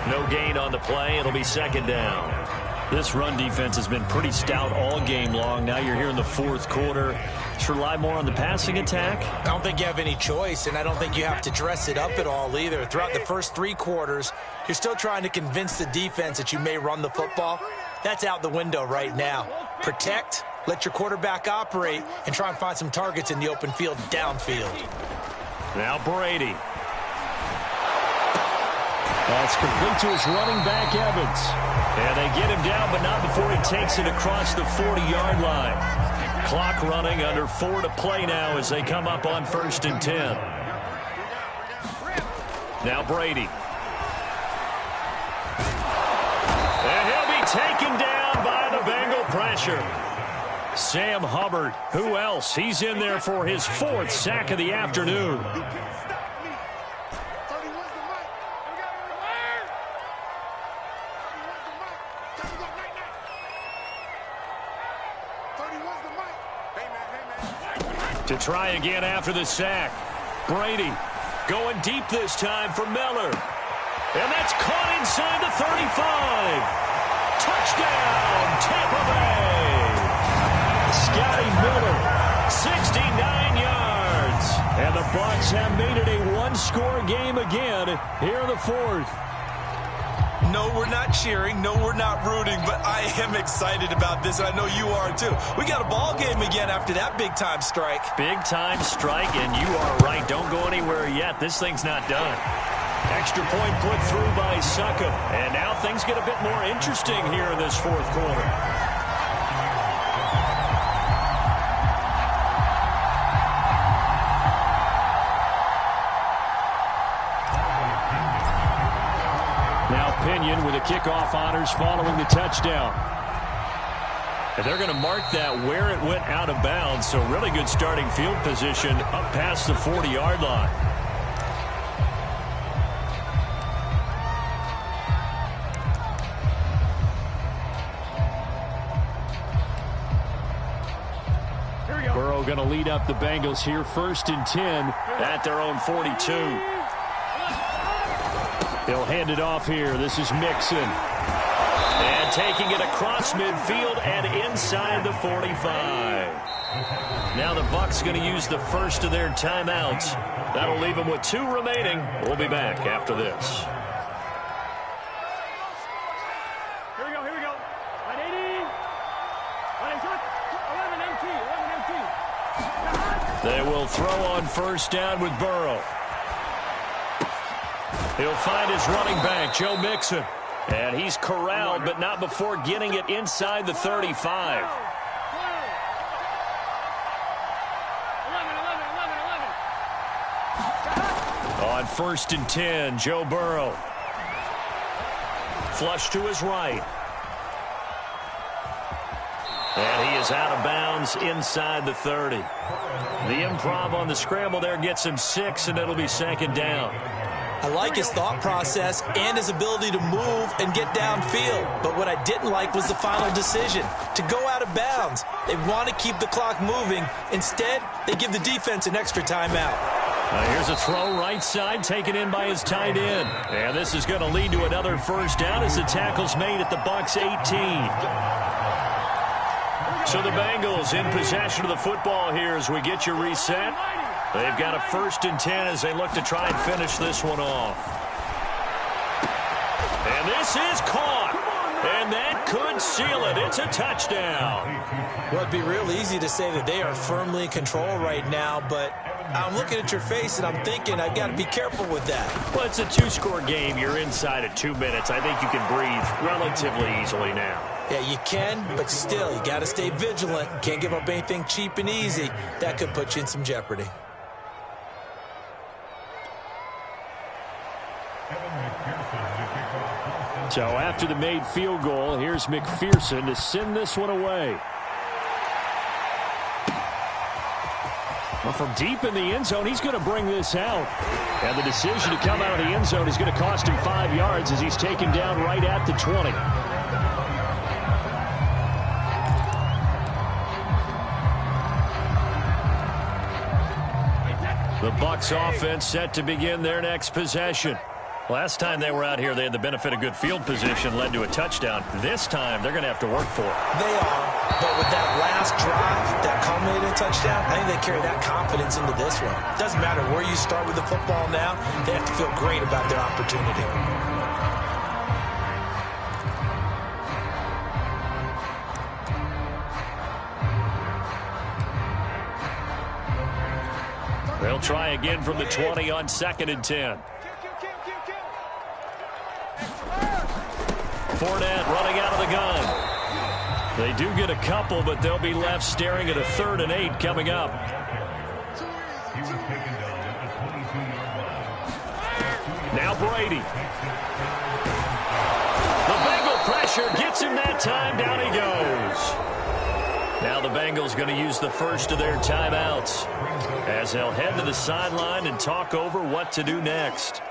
Speaker 1: No gain on the play. It'll be second down. This run defense has been pretty stout all game long. Now you're here in the fourth quarter. Should rely more on the passing attack?
Speaker 2: I don't think you have any choice, and I don't think you have to dress it up at all either. Throughout the first 3 quarters, you're still trying to convince the defense that you may run the football. That's out the window right now. Protect, let your quarterback operate, and try and find some targets in the open field downfield.
Speaker 1: Now Brady. That's complete to his running back, Evans. And they get him down, but not before he takes it across the 40-yard line. Clock running, under 4 to play now as they come up on 1st and 10. Now Brady. And he'll be taken down by the Bengal pressure. Sam Hubbard, who else? He's in there for his 4th sack of the afternoon. To try again after the sack. Brady going deep this time for Miller. And that's caught inside the 35. Touchdown, Tampa Bay. Scotty Miller, 69 yards. And the Bucs have made it a 1-score game again here in the fourth.
Speaker 2: No, we're not cheering. No, we're not rooting, but I am excited about this. I know you are too. We got a ball game again after that big-time strike.
Speaker 1: Big-time strike, and you are right. Don't go anywhere yet. This thing's not done. Extra point put through by Succop. And now things get a bit more interesting here in this fourth quarter. Pinion with the kickoff honors following the touchdown. And they're going to mark that where it went out of bounds, so really good starting field position up past the 40-yard line. Burrow going to lead up the Bengals here, 1st and 10 at their own 42. He'll hand it off here. This is Mixon. And taking it across midfield and inside the 45. Now the Bucs going to use the first of their timeouts. That'll leave them with 2 remaining. We'll be back after this.
Speaker 3: Here we go. 180. 11 MT.
Speaker 1: They will throw on first down with Burrow. He'll find his running back, Joe Mixon. And he's corralled, but not before getting it inside the 35.
Speaker 3: 11.
Speaker 1: On 1st and 10, Joe Burrow. Flush to his right. And he is out of bounds inside the 30. The improv on the scramble there gets him 6, and it'll be second down.
Speaker 2: I like his thought process and his ability to move and get downfield. But what I didn't like was the final decision, to go out of bounds. They want to keep the clock moving. Instead, they give the defense an extra timeout.
Speaker 1: Here's a throw right side, taken in by his tight end. And this is going to lead to another first down as the tackle's made at the Bucs 18. So the Bengals in possession of the football here as we get you reset. They've got a 1st and 10 as they look to try and finish this one off. And this is caught. And that could seal it. It's a touchdown.
Speaker 2: Well, it'd be real easy to say that they are firmly in control right now, but I'm looking at your face and I'm thinking I've got to be careful with that.
Speaker 1: Well, it's a 2-score game. You're inside of 2 minutes. I think you can breathe relatively easily now.
Speaker 2: Yeah, you can, but still, you got to stay vigilant. Can't give up anything cheap and easy. That could put you in some jeopardy.
Speaker 1: So after the made field goal, here's McPherson to send this one away. Well, from deep in the end zone, he's going to bring this out. And the decision to come out of the end zone is going to cost him 5 yards as he's taken down right at the 20. The Bucs offense set to begin their next possession. Last time they were out here, they had the benefit of good field position, led to a touchdown. This time, they're going to have to work for it.
Speaker 2: They are, but with that last drive, that culminated in touchdown, I think they carry that confidence into this one. Doesn't matter where you start with the football now, they have to feel great about their opportunity.
Speaker 1: They'll try again from the 20 on 2nd and 10. Fournette running out of the gun. They do get a couple, but they'll be left staring at a 3rd and 8 coming up. Now Brady. The Bengal pressure gets him that time. Down he goes. Now the Bengals going to use the first of their timeouts as they'll head to the sideline and talk over what to do next.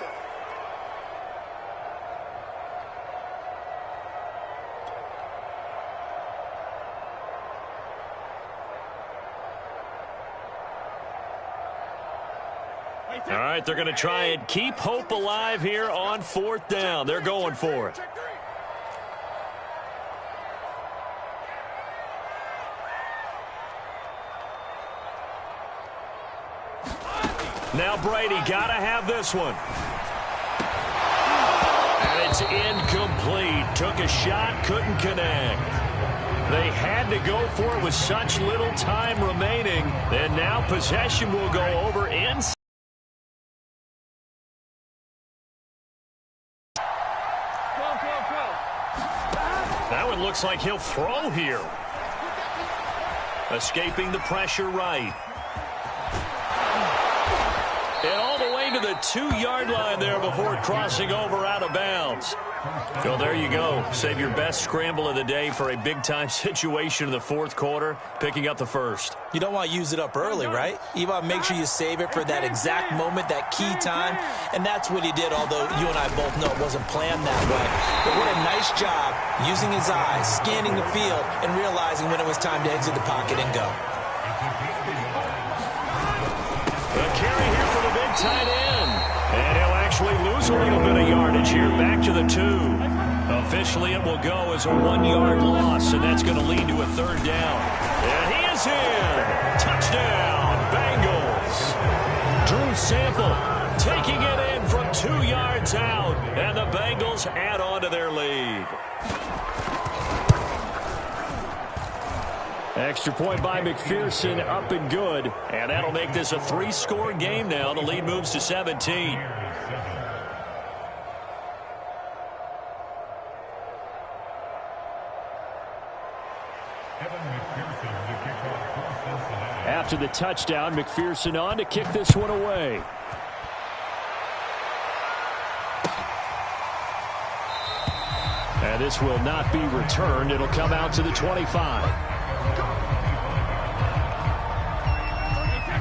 Speaker 1: All right, they're going to try and keep hope alive here on 4th down. They're going for it. Now Brady got to have this one. And it's incomplete. Took a shot, couldn't connect. They had to go for it with such little time remaining. And now possession will go over inside. That one looks like he'll throw here. Escaping the pressure right. And all the way to the 2-yard line there before crossing over out of bounds. Well, there you go. Save your best scramble of the day for a big-time situation in the 4th quarter, picking up the first.
Speaker 2: You don't want to use it up early, right? You want to make sure you save it for that exact moment, that key time. And that's what he did, although you and I both know it wasn't planned that way. But what a nice job using his eyes, scanning the field, and realizing when it was time to exit the pocket and go.
Speaker 1: The carry here for the big tight end. And he'll actually lose a little bit of yardage here, back to the 2. Officially, it will go as a 1-yard loss, and that's going to lead to a 3rd down. And he is in. Touchdown, Bengals. Drew Sample taking it in from 2 yards out, and the Bengals add on to their lead. Extra point by McPherson, up and good. And that'll make this a 3-score game now. The lead moves to 17. After the touchdown, McPherson on to kick this one away. And this will not be returned. It'll come out to the 25.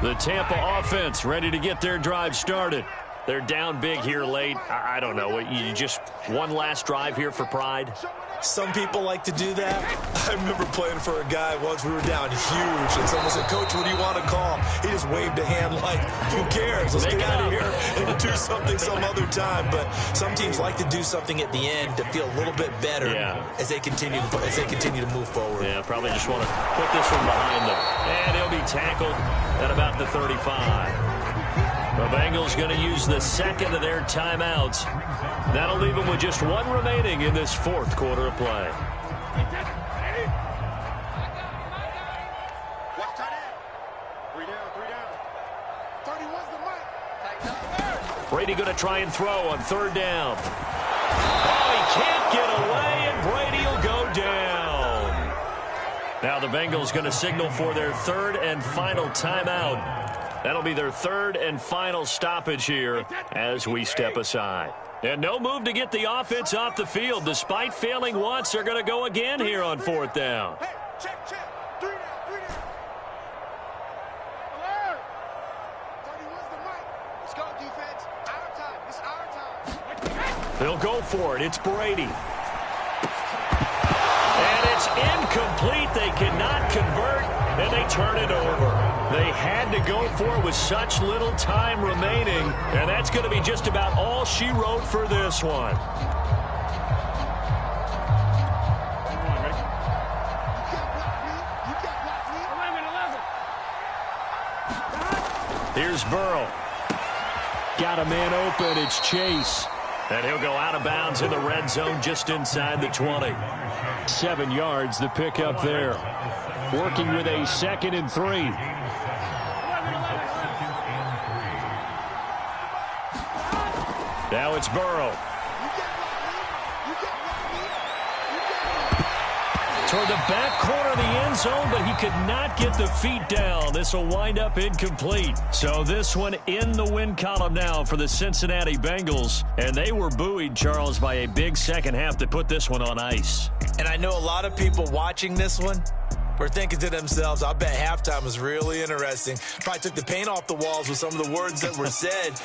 Speaker 1: The Tampa offense ready to get their drive started. They're down big here late. I don't know. You just one last drive here for pride?
Speaker 2: Some people like to do that. I remember playing for a guy once. We were down huge, and someone said, "Coach, what do you want to call?" He just waved a hand like, "Who cares? Let's get out of here and do something some other time." But some teams like to do something at the end to feel a little bit better as they continue to move forward.
Speaker 1: Yeah, probably just want to put this one behind them. And he'll be tackled at about the 35. The Bengals going to use the second of their timeouts. That'll leave them with just one remaining in this fourth quarter of play. Brady going to try and throw on third down. Oh, he can't get away, and Brady will go down. Now the Bengals going to signal for their third and final timeout. That'll be their third and final stoppage here as we step aside. And no move to get the offense off the field. Despite failing once, they're going to go again here on fourth down.
Speaker 4: Hey, check. 3 down. Alert. 31's the mic. Let's go, defense. Our time. It's our time.
Speaker 1: They'll go for it. It's Brady. And it's incomplete. They cannot convert, and they turn it over. They had to go for it with such little time remaining, and that's going to be just about all she wrote for this one. Here's Burrow. Got a man open. It's Chase. And he'll go out of bounds in the red zone just inside the 20. 7 yards, the pickup there. Working with a 2nd and 3. Now it's Burrow. Toward the back corner of the end zone, but he could not get the feet down. This will wind up incomplete. So this one in the win column now for the Cincinnati Bengals. And they were buoyed, Charles, by a big second half to put this one on ice.
Speaker 2: And I know a lot of people watching this one were thinking to themselves, I bet halftime was really interesting. Probably took the paint off the walls with some of the words that were said.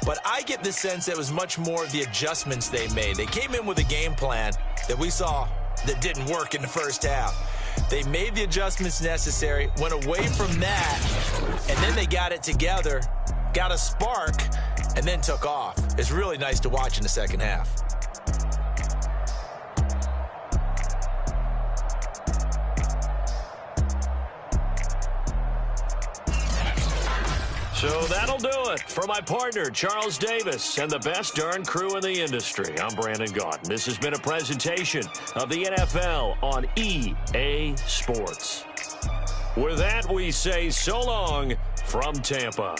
Speaker 2: But I get the sense that it was much more of the adjustments they made. They came in with a game plan that we saw that didn't work in the first half. They made the adjustments necessary, went away from that, and then they got it together, got a spark, and then took off. It's really nice to watch in the second half.
Speaker 1: So that'll do it for my partner, Charles Davis, and the best darn crew in the industry. I'm Brandon Gaudin. This has been a presentation of the NFL on EA Sports. With that, we say so long from Tampa.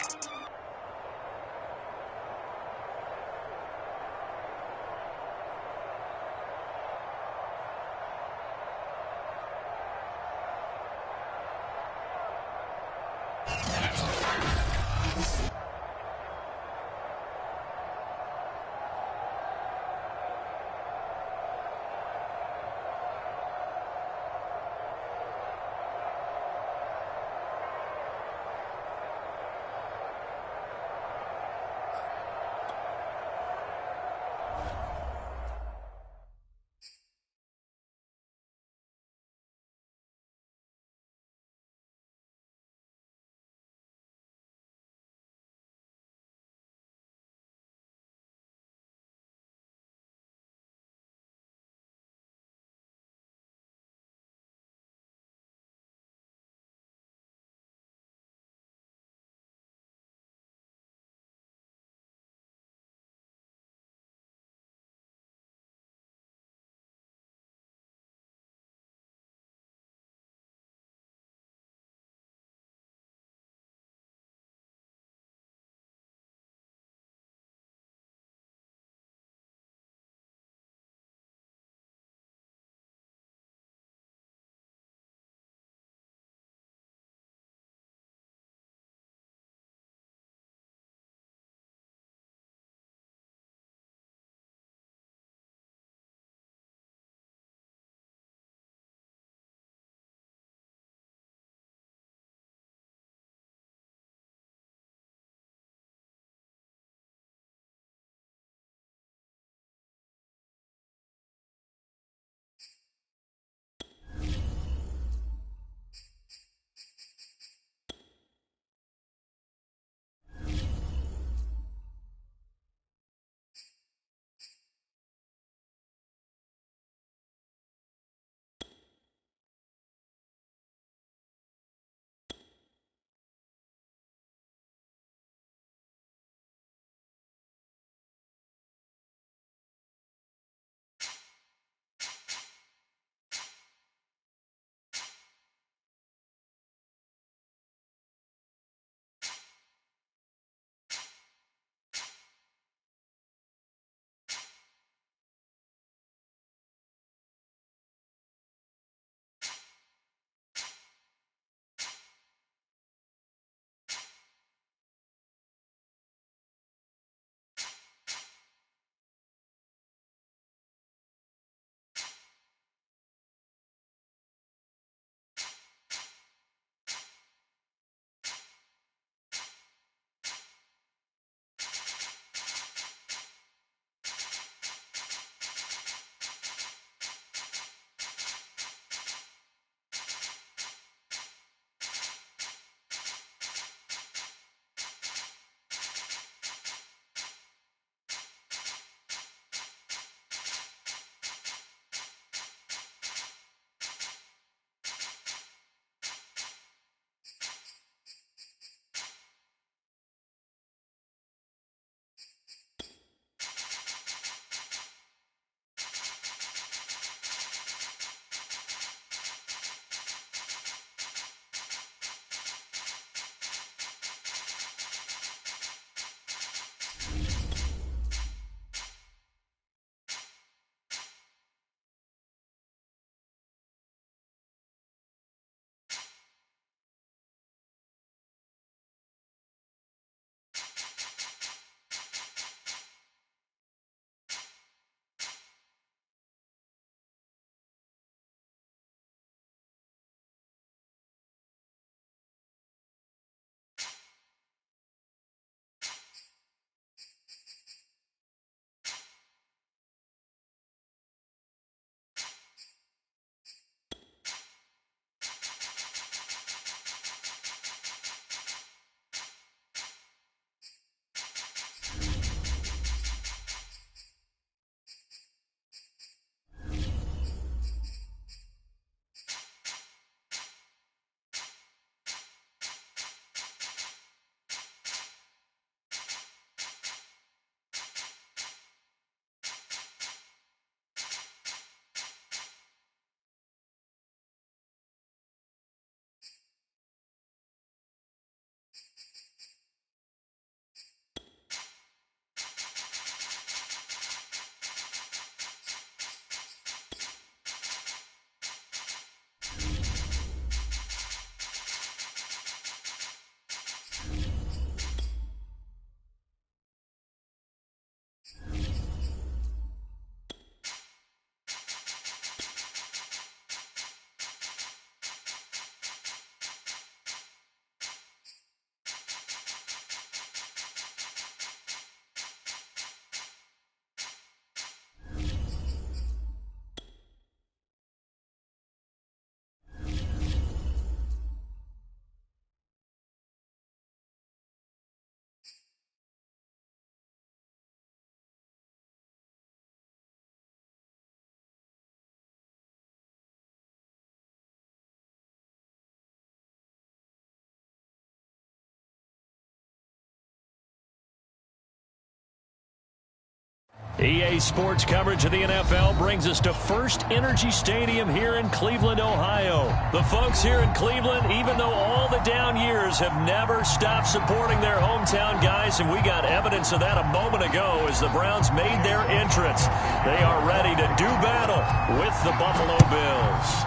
Speaker 1: EA Sports coverage of the NFL brings us to First Energy Stadium here in Cleveland, Ohio. The folks here in Cleveland, even though all the down years, have never stopped supporting their hometown guys, and we got evidence of that a moment ago as the Browns made their entrance. They are ready to do battle with the Buffalo Bills.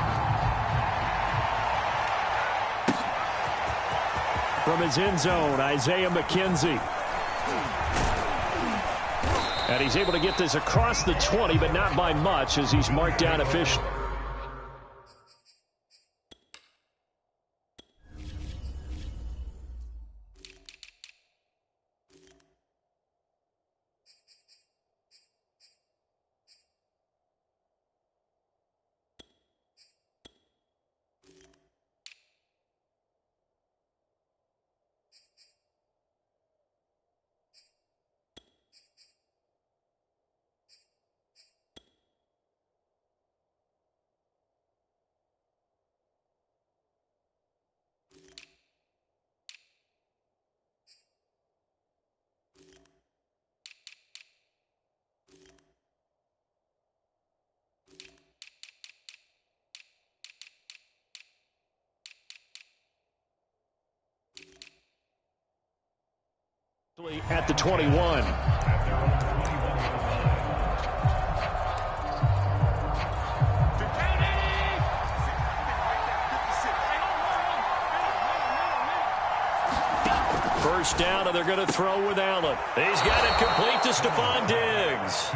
Speaker 1: From his end zone, Isaiah McKenzie. And he's able to get this across the 20, but not by much as he's marked down officially. At the 21. First down, and they're going to throw with Allen. He's got it complete to Stephon Diggs.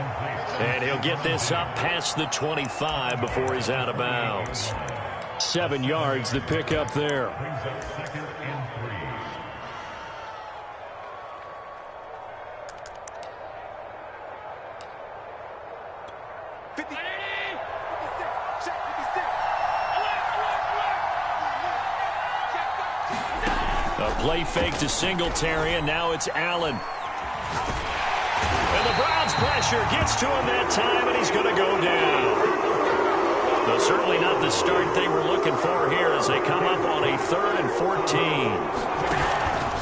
Speaker 1: And he'll get this up past the 25 before he's out of bounds. 7 yards, the pickup there. Play fake to Singletary, and now it's Allen. And the Browns' pressure gets to him that time, and he's going to go down. Though certainly not the start they were looking for here as they come up on a 3rd and 14.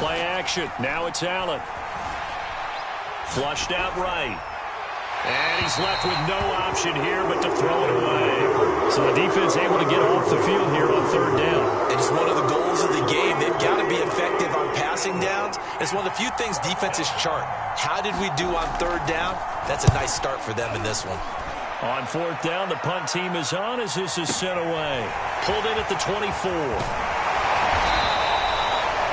Speaker 1: Play action. Now it's Allen. Flushed out right. And he's left with no option here but to throw it away. So the defense able to get off the field here on 3rd down.
Speaker 2: It's one of the goals of the game. They've got to be effective on passing downs. It's one of the few things defenses chart. How did we do on 3rd down? That's a nice start for them in this one.
Speaker 1: On 4th down, the punt team is on as this is sent away. Pulled in at the 24.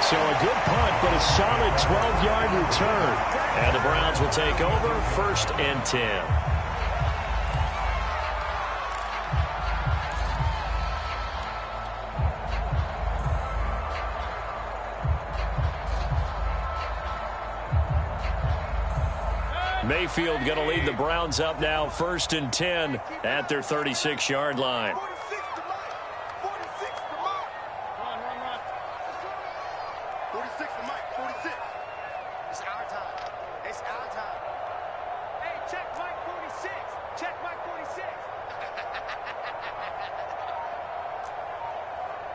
Speaker 1: So a good punt, but a solid 12-yard return. And the Browns will take over 1st and 10. Mayfield going to lead the Browns up now 1st and 10 at their 36-yard line.
Speaker 4: 46 to Mike. 46 to Mike. Run. 46 to Mike. 46. It's our time. It's our time.
Speaker 3: Hey, check Mike 46. Check Mike 46.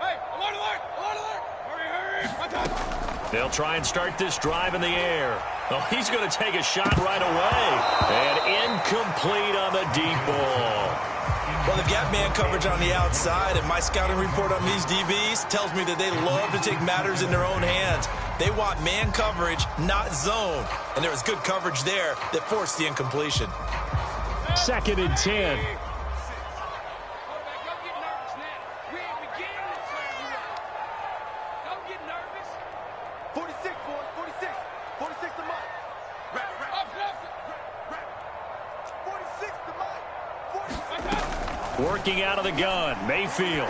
Speaker 3: Hey, alert, alert, alert, alert. Hurry. My time.
Speaker 1: They'll try and start this drive in the air. Oh, he's going to take a shot right away. And incomplete on the deep ball.
Speaker 2: Well, they've got man coverage on the outside, and my scouting report on these DBs tells me that they love to take matters in their own hands. They want man coverage, not zone. And there was good coverage there that forced the incompletion.
Speaker 1: 2nd and 10. Working out of the gun, Mayfield.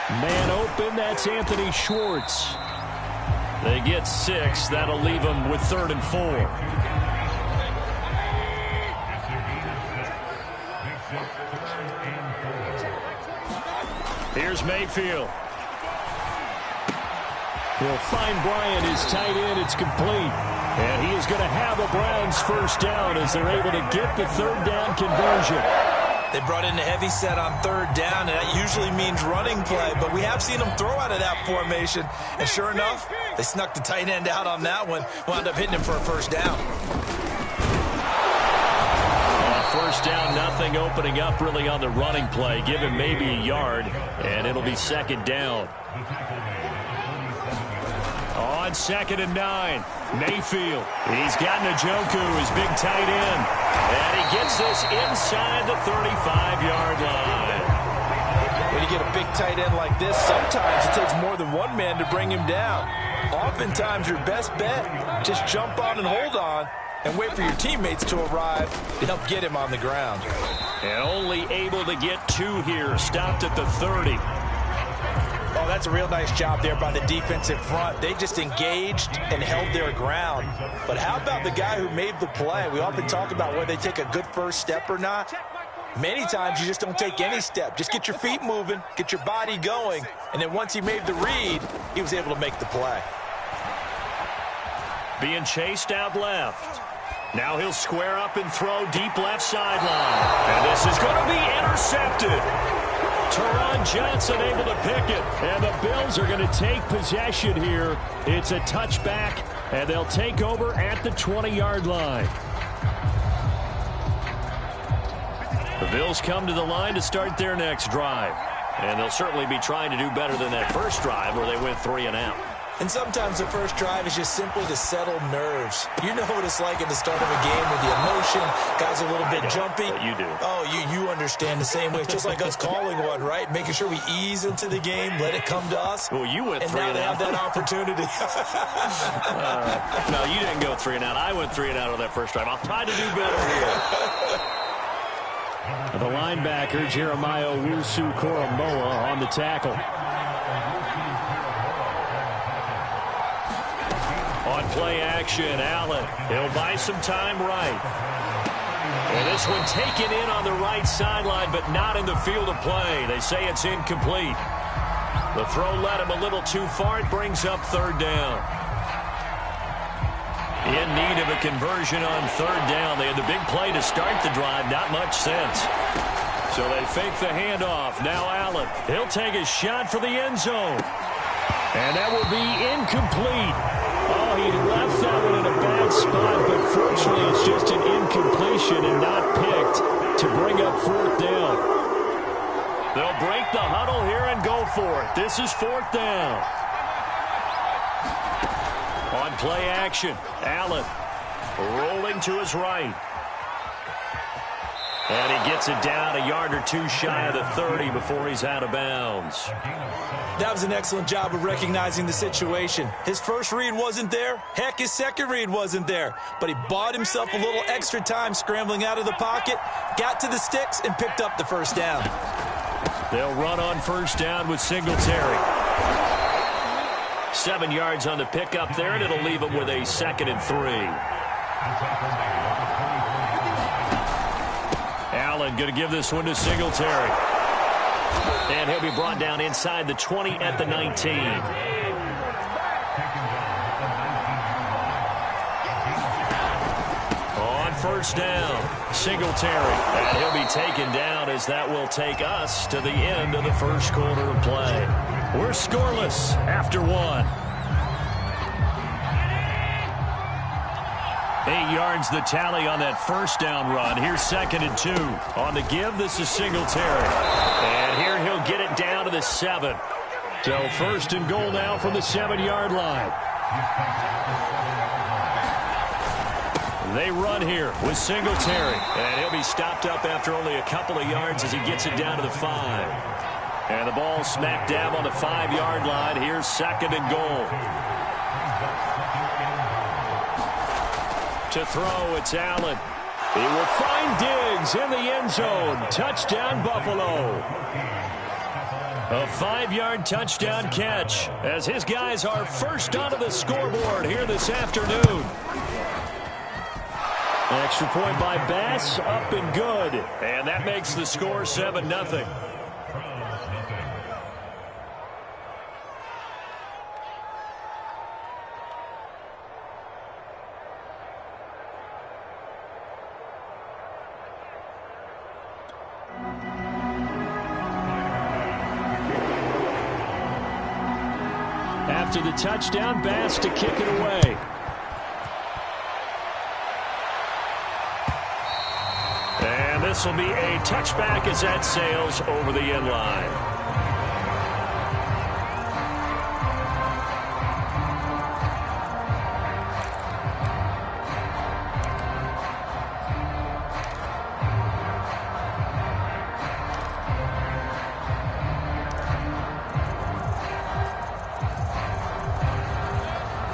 Speaker 1: Man open, that's Anthony Schwartz. They get 6. That'll leave them with 3rd and 4. Here's Mayfield. He'll find Bryant, his tight end. It's complete. And he is going to have a Browns 1st down as they're able to get the 3rd down conversion.
Speaker 2: They brought in a heavy set on 3rd down, and that usually means running play, but we have seen them throw out of that formation. And sure enough, they snuck the tight end out on that one, wound up hitting him for a 1st down.
Speaker 1: First down, nothing, opening up really on the running play. Give him maybe a yard, and it'll be second down. On 2nd and 9, Mayfield. He's got Njoku, his big tight end. And he gets this inside the 35-yard line.
Speaker 2: When you get a big tight end like this, sometimes it takes more than one man to bring him down. Oftentimes, your best bet, just jump on and hold on and wait for your teammates to arrive to help get him on the ground.
Speaker 1: And only able to get 2 here, stopped at the 30.
Speaker 2: Oh, that's a real nice job there by the defensive front. They just engaged and held their ground. But how about the guy who made the play? We often talk about whether they take a good first step or not. Many times you just don't take any step. Just get your feet moving, get your body going, and then once he made the read, he was able to make the play.
Speaker 1: Being chased out left. Now he'll square up and throw deep left sideline. And this is going to be intercepted. Teron Johnson able to pick it. And the Bills are going to take possession here. It's a touchback, and they'll take over at the 20-yard line. The Bills come to the line to start their next drive. And they'll certainly be trying to do better than that first drive where they went 3 and out.
Speaker 2: And sometimes the first drive is just simply to settle nerves. You know what it's like at the start of a game with the emotion. Guys are a little bit jumpy.
Speaker 1: You do.
Speaker 2: Oh, you understand the same way. It's just like us calling one, right? Making sure we ease into the game, let it come to us.
Speaker 1: Well, you went 3
Speaker 2: and out. And now they have that opportunity.
Speaker 1: No, you didn't go 3 and out. I went 3 and out on that first drive. I'll try to do better here. The linebacker, Jeremiah Owusu-Koramoah, on the tackle. On play action, Allen. He'll buy some time right. And this one taken in on the right sideline, but not in the field of play. They say it's incomplete. The throw led him a little too far. It brings up 3rd down. In need of a conversion on 3rd down. They had the big play to start the drive. Not much sense. So they fake the handoff. Now Allen. He'll take a shot for the end zone. And that will be incomplete. Oh, he left that one in a bad spot, but fortunately it's just an incompletion and not picked to bring up 4th down. They'll break the huddle here and go for it. This is 4th down. On play action, Allen rolling to his right. And he gets it down a yard or 2 shy of the 30 before he's out of bounds.
Speaker 2: That was an excellent job of recognizing the situation. His first read wasn't there. Heck, his second read wasn't there. But he bought himself a little extra time scrambling out of the pocket, got to the sticks, and picked up the first down.
Speaker 1: They'll run on first down with Singletary. 7 yards on the pickup there, and it'll leave him with a 2nd and 3. Allen going to give this one to Singletary. And he'll be brought down inside the 20 at the 19. On first down, Singletary. And he'll be taken down as that will take us to the end of the first quarter of play. We're scoreless after 1. 8 yards the tally on that first down run. Here's 2nd and 2. On the give, this is Singletary. And here he'll get it down to the 7. So 1st and goal now from the 7-yard line. They run here with Singletary. And he'll be stopped up after only a couple of yards as he gets it down to the 5. And the ball smack dab on the 5-yard line. Here's 2nd and goal. To throw, it's Allen. He will find Diggs in the end zone. Touchdown, Buffalo. A 5-yard touchdown catch as his guys are first onto the scoreboard here this afternoon. Extra point by Bass, up and good. And that makes the score 7-0. After the touchdown, Bass to kick it away. And this will be a touchback as that sails over the end line.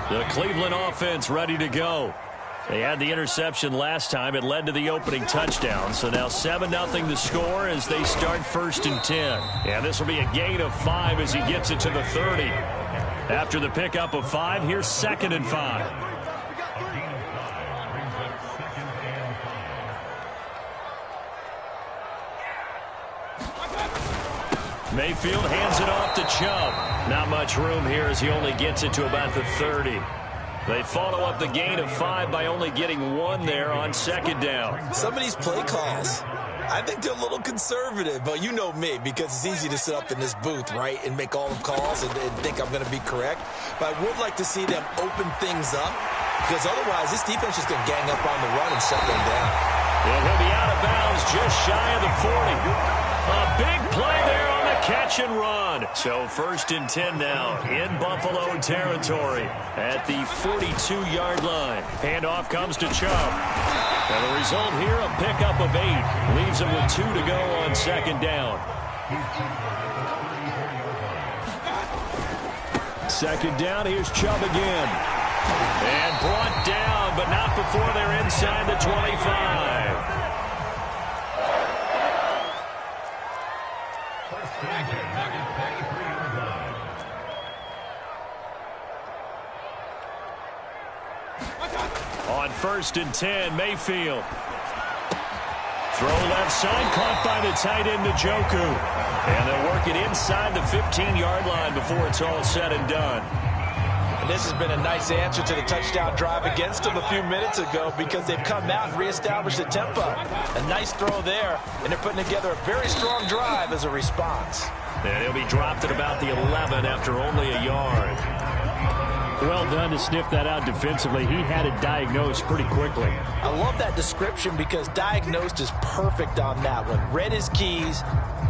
Speaker 1: The Cleveland offense ready to go. They had the interception last time. It led to the opening touchdown. So now 7-0 the score as they start 1st and 10. And this will be a gain of 5 as he gets it to the 30. After the pickup of 5, here's 2nd and 5. Mayfield hands it off to Chubb. Not much room here as he only gets it to about the 30. They follow up the gain of 5 by only getting 1 there on 2nd down.
Speaker 2: Some of these play calls, I think they're a little conservative, but you know me, because it's easy to sit up in this booth, right, and make all the calls and think I'm going to be correct. But I would like to see them open things up, because otherwise this defense is going to gang up on the run and shut them down.
Speaker 1: And he'll be out of bounds just shy of the 40. A big play there on the catch and run. So 1st and 10 now in Buffalo territory at the 42-yard line. Handoff comes to Chubb. And the result here, a pickup of 8. Leaves him with 2 to go on 2nd down. 2nd down, here's Chubb again. And brought down, but not before they're inside the 25. On 1st and 10, Mayfield. Throw left side, caught by the tight end, Njoku. And they'll work it inside the 15-yard line before it's all said and done.
Speaker 2: And this has been a nice answer to the touchdown drive against them a few minutes ago, because they've come out and reestablished the tempo. A nice throw there, and they're putting together a very strong drive as a response.
Speaker 1: And he'll be dropped at about the 11 after only a yard.
Speaker 5: Well done to sniff that out defensively. He had it diagnosed pretty quickly.
Speaker 2: I love that description, because diagnosed is perfect on that one. Read his keys,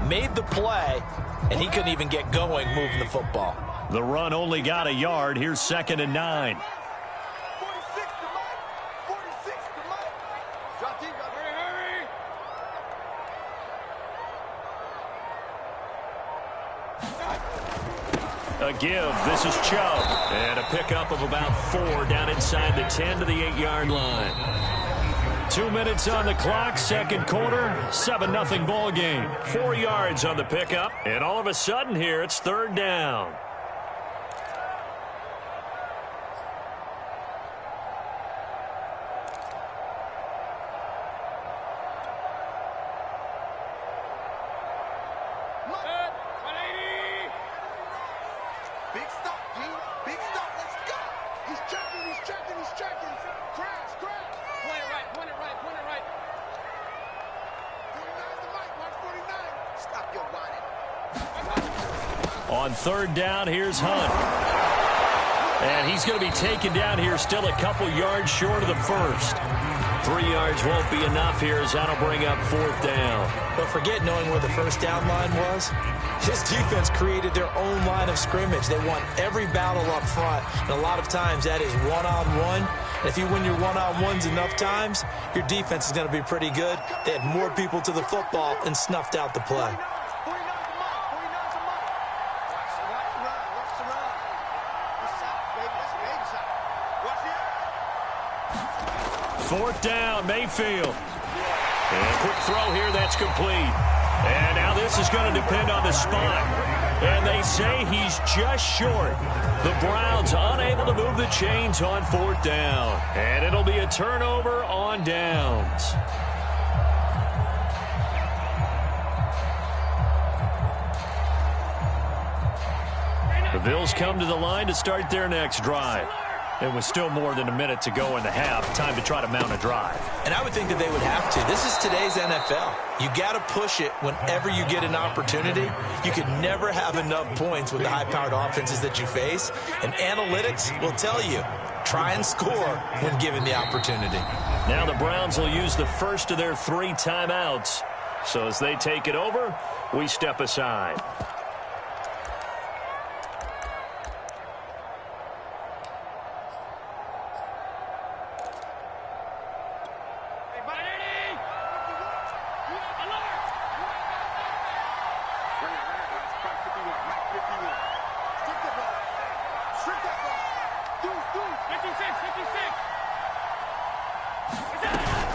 Speaker 2: made the play, and he couldn't even get going moving the football.
Speaker 1: The run only got a yard. Here's 2nd and 9.
Speaker 4: 46 to Mike. 46 to Mike. Drop deep, hurry.
Speaker 1: A give. This is Chubb. And a pickup of about 4 down inside the 10 to the 8-yard line. 2 minutes on the clock, 2nd quarter, 7-0 ball game. 4 yards on the pickup, and all of a sudden here it's 3rd down.
Speaker 4: Big stop, G. Big stop. Let's go. He's checking. Crash.
Speaker 3: Point it right.
Speaker 4: 49's the mic. Mark 49. Stop your whining.
Speaker 1: On 3rd down, here's Hunt. And he's going to be taken down here, still a couple yards short of the 1st. 3 yards won't be enough here as that'll bring up 4th down.
Speaker 2: But forget knowing where the 1st down line was. This defense created their own line of scrimmage. They won every battle up front, and a lot of times that is one-on-one. And if you win your one-on-ones enough times, your defense is going to be pretty good. They had more people to the football and snuffed out the play.
Speaker 4: 49's the mic. Watch the run. That's out, baby. That's baby shot. Watch the
Speaker 1: 4th down, Mayfield. And quick throw here, that's complete. And now this is going to depend on the spot. And they say he's just short. The Browns unable to move the chains on 4th down. And it'll be a turnover on downs. The Bills come to the line to start their next drive. It was still more than a minute to go in the half. Time to try to mount a drive.
Speaker 2: And I would think that they would have to. This is today's NFL. You got to push it whenever you get an opportunity. You can never have enough points with the high-powered offenses that you face. And analytics will tell you, try and score when given the opportunity.
Speaker 1: Now the Browns will use the first of their 3 timeouts. So as they take it over, we step aside.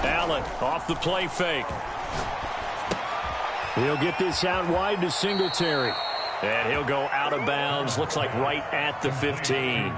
Speaker 1: Allen off the play fake.
Speaker 5: He'll get this out wide to Singletary.
Speaker 1: And he'll go out of bounds. Looks like right at the 15.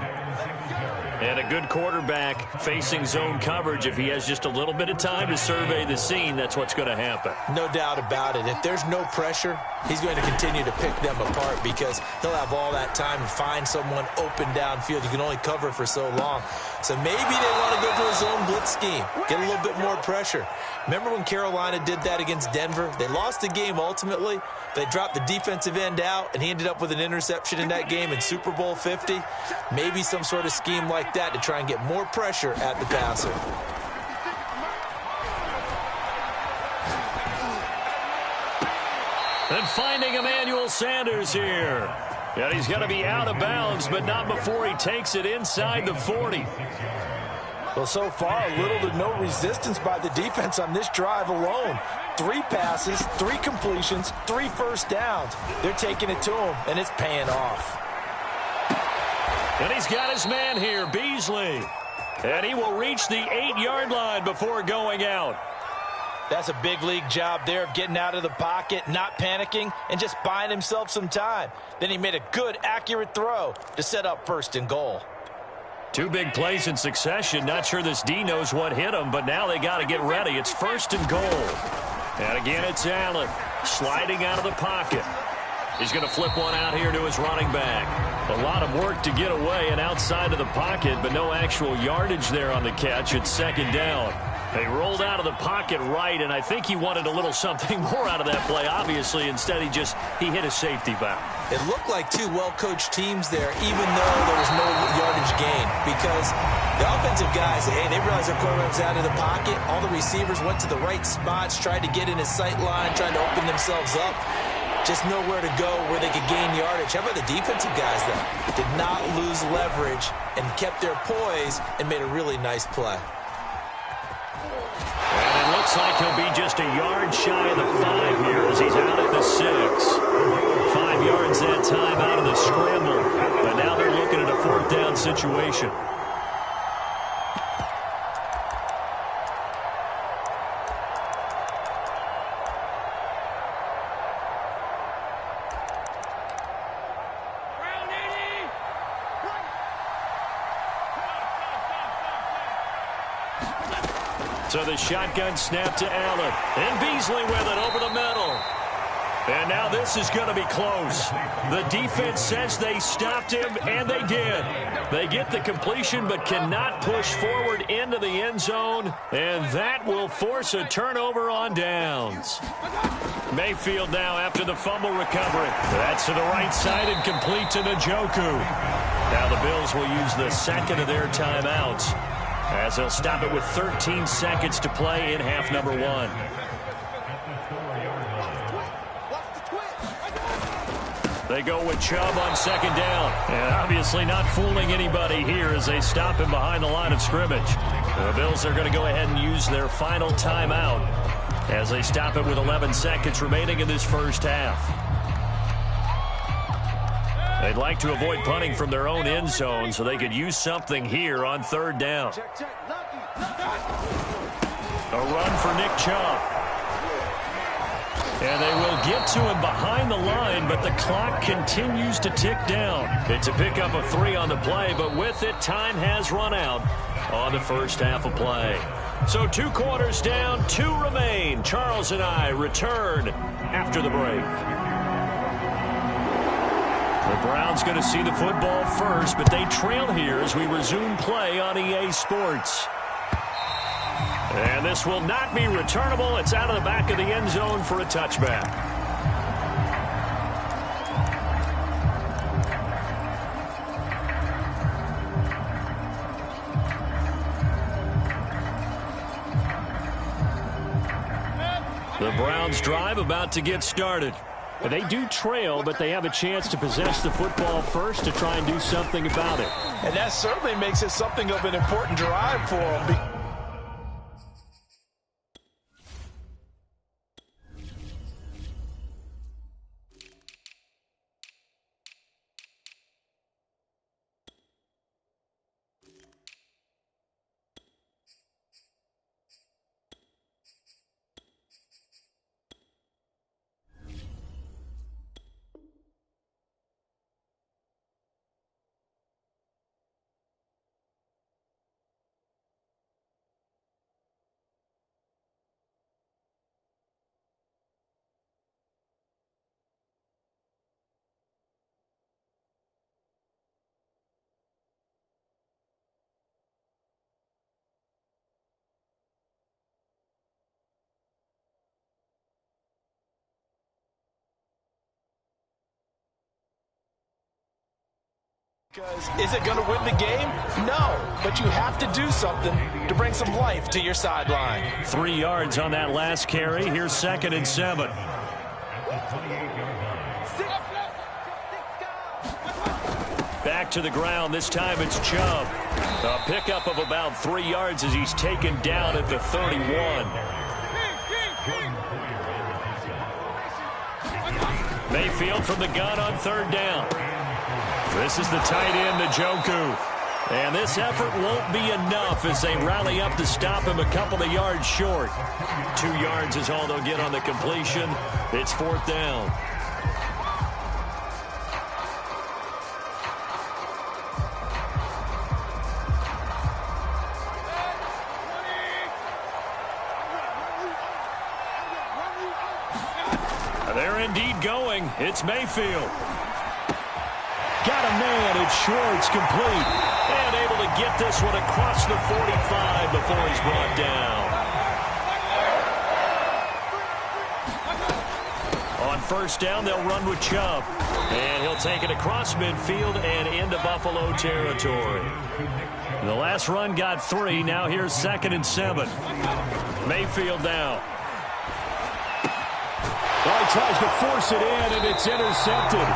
Speaker 1: And a good quarterback facing zone coverage. If he has just a little bit of time to survey the scene, that's what's going to happen.
Speaker 2: No doubt about it. If there's no pressure, he's going to continue to pick them apart because he'll have all that time to find someone open downfield. You can only cover for so long. So maybe they want to go to a zone blitz scheme, get a little bit more pressure. Remember when Carolina did that against Denver? They lost the game ultimately. They dropped the defensive end out, and he ended up with an interception in that game in Super Bowl 50. Maybe some sort of scheme like that to try and get more pressure at the passer.
Speaker 1: And finding Emmanuel Sanders here. And he's going to be out of bounds, but not before he takes it inside the 40.
Speaker 2: Well, so far, little to no resistance by the defense on this drive alone. 3 passes, 3 completions, 3 first downs. They're taking it to him, and it's paying off.
Speaker 1: And he's got his man here, Beasley. And he will reach the 8-yard line before going out.
Speaker 2: That's a big league job there of getting out of the pocket, not panicking, and just buying himself some time. Then he made a good, accurate throw to set up 1st and goal.
Speaker 1: 2 big plays in succession. Not sure this D knows what hit him, but now they got to get ready. It's 1st and goal. And again, it's Allen sliding out of the pocket. He's going to flip one out here to his running back. A lot of work to get away and outside of the pocket, but no actual yardage there on the catch. It's 2nd down. They rolled out of the pocket right, and I think he wanted a little something more out of that play, obviously. Instead, he hit a safety valve.
Speaker 2: It looked like 2 well-coached teams there, even though there was no yardage gain, because the offensive guys, hey, they realized their quarterback was out of the pocket. All the receivers went to the right spots, tried to get in his sight line, tried to open themselves up. Just nowhere to go where they could gain yardage. How about the defensive guys, though? Did not lose leverage and kept their poise and made a really nice play.
Speaker 1: And it looks like he'll be just a yard shy of the 5 here as he's out at the 6. 5 yards that time out of the scramble. But now they're looking at a 4th down situation. So the shotgun snap to Allen. And Beasley with it over the middle. And now this is going to be close. The defense says they stopped him, and they did. They get the completion but cannot push forward into the end zone, and that will force a turnover on downs. Mayfield now after the fumble recovery. That's to the right side and complete to Njoku. Now the Bills will use the 2nd of their timeouts, as they'll stop it with 13 seconds to play in half number 1. They go with Chubb on 2nd down. And obviously not fooling anybody here as they stop him behind the line of scrimmage. The Bills are going to go ahead and use their final timeout as they stop it with 11 seconds remaining in this first half. They'd like to avoid punting from their own end zone so they could use something here on 3rd down. A run for Nick Chubb. And they will get to him behind the line, but the clock continues to tick down. It's a pickup of 3 on the play, but with it, time has run out on the first half of play. So 2 quarters down, 2 remain. Charles and I return after the break. The Browns going to see the football first, but they trail here as we resume play on EA Sports. And this will not be returnable. It's out of the back of the end zone for a touchback. The Browns drive about to get started.
Speaker 5: They do trail, but they have a chance to possess the football first to try and do something about it.
Speaker 2: And that certainly makes it something of an important drive for them. Because is it going to win the game? No, but you have to do something to bring some life to your sideline.
Speaker 1: 3 yards on that last carry. Here's 2nd and 7. Back to the ground. This time it's Chubb. A pickup of about 3 yards as he's taken down at the 31. Mayfield from the gun on 3rd down. This is the tight end, Njoku. And this effort won't be enough as they rally up to stop him a couple of yards short. 2 yards is all they'll get on the completion. It's 4th down. They're indeed going. It's Mayfield. Got a man. It's Schwartz, complete. And able to get this one across the 45 before he's brought down. On 1st down, they'll run with Chubb. And he'll take it across midfield and into Buffalo territory. The last run got 3. Now here's 2nd and 7. Mayfield now.
Speaker 5: Well, he tries to force it in, and it's intercepted.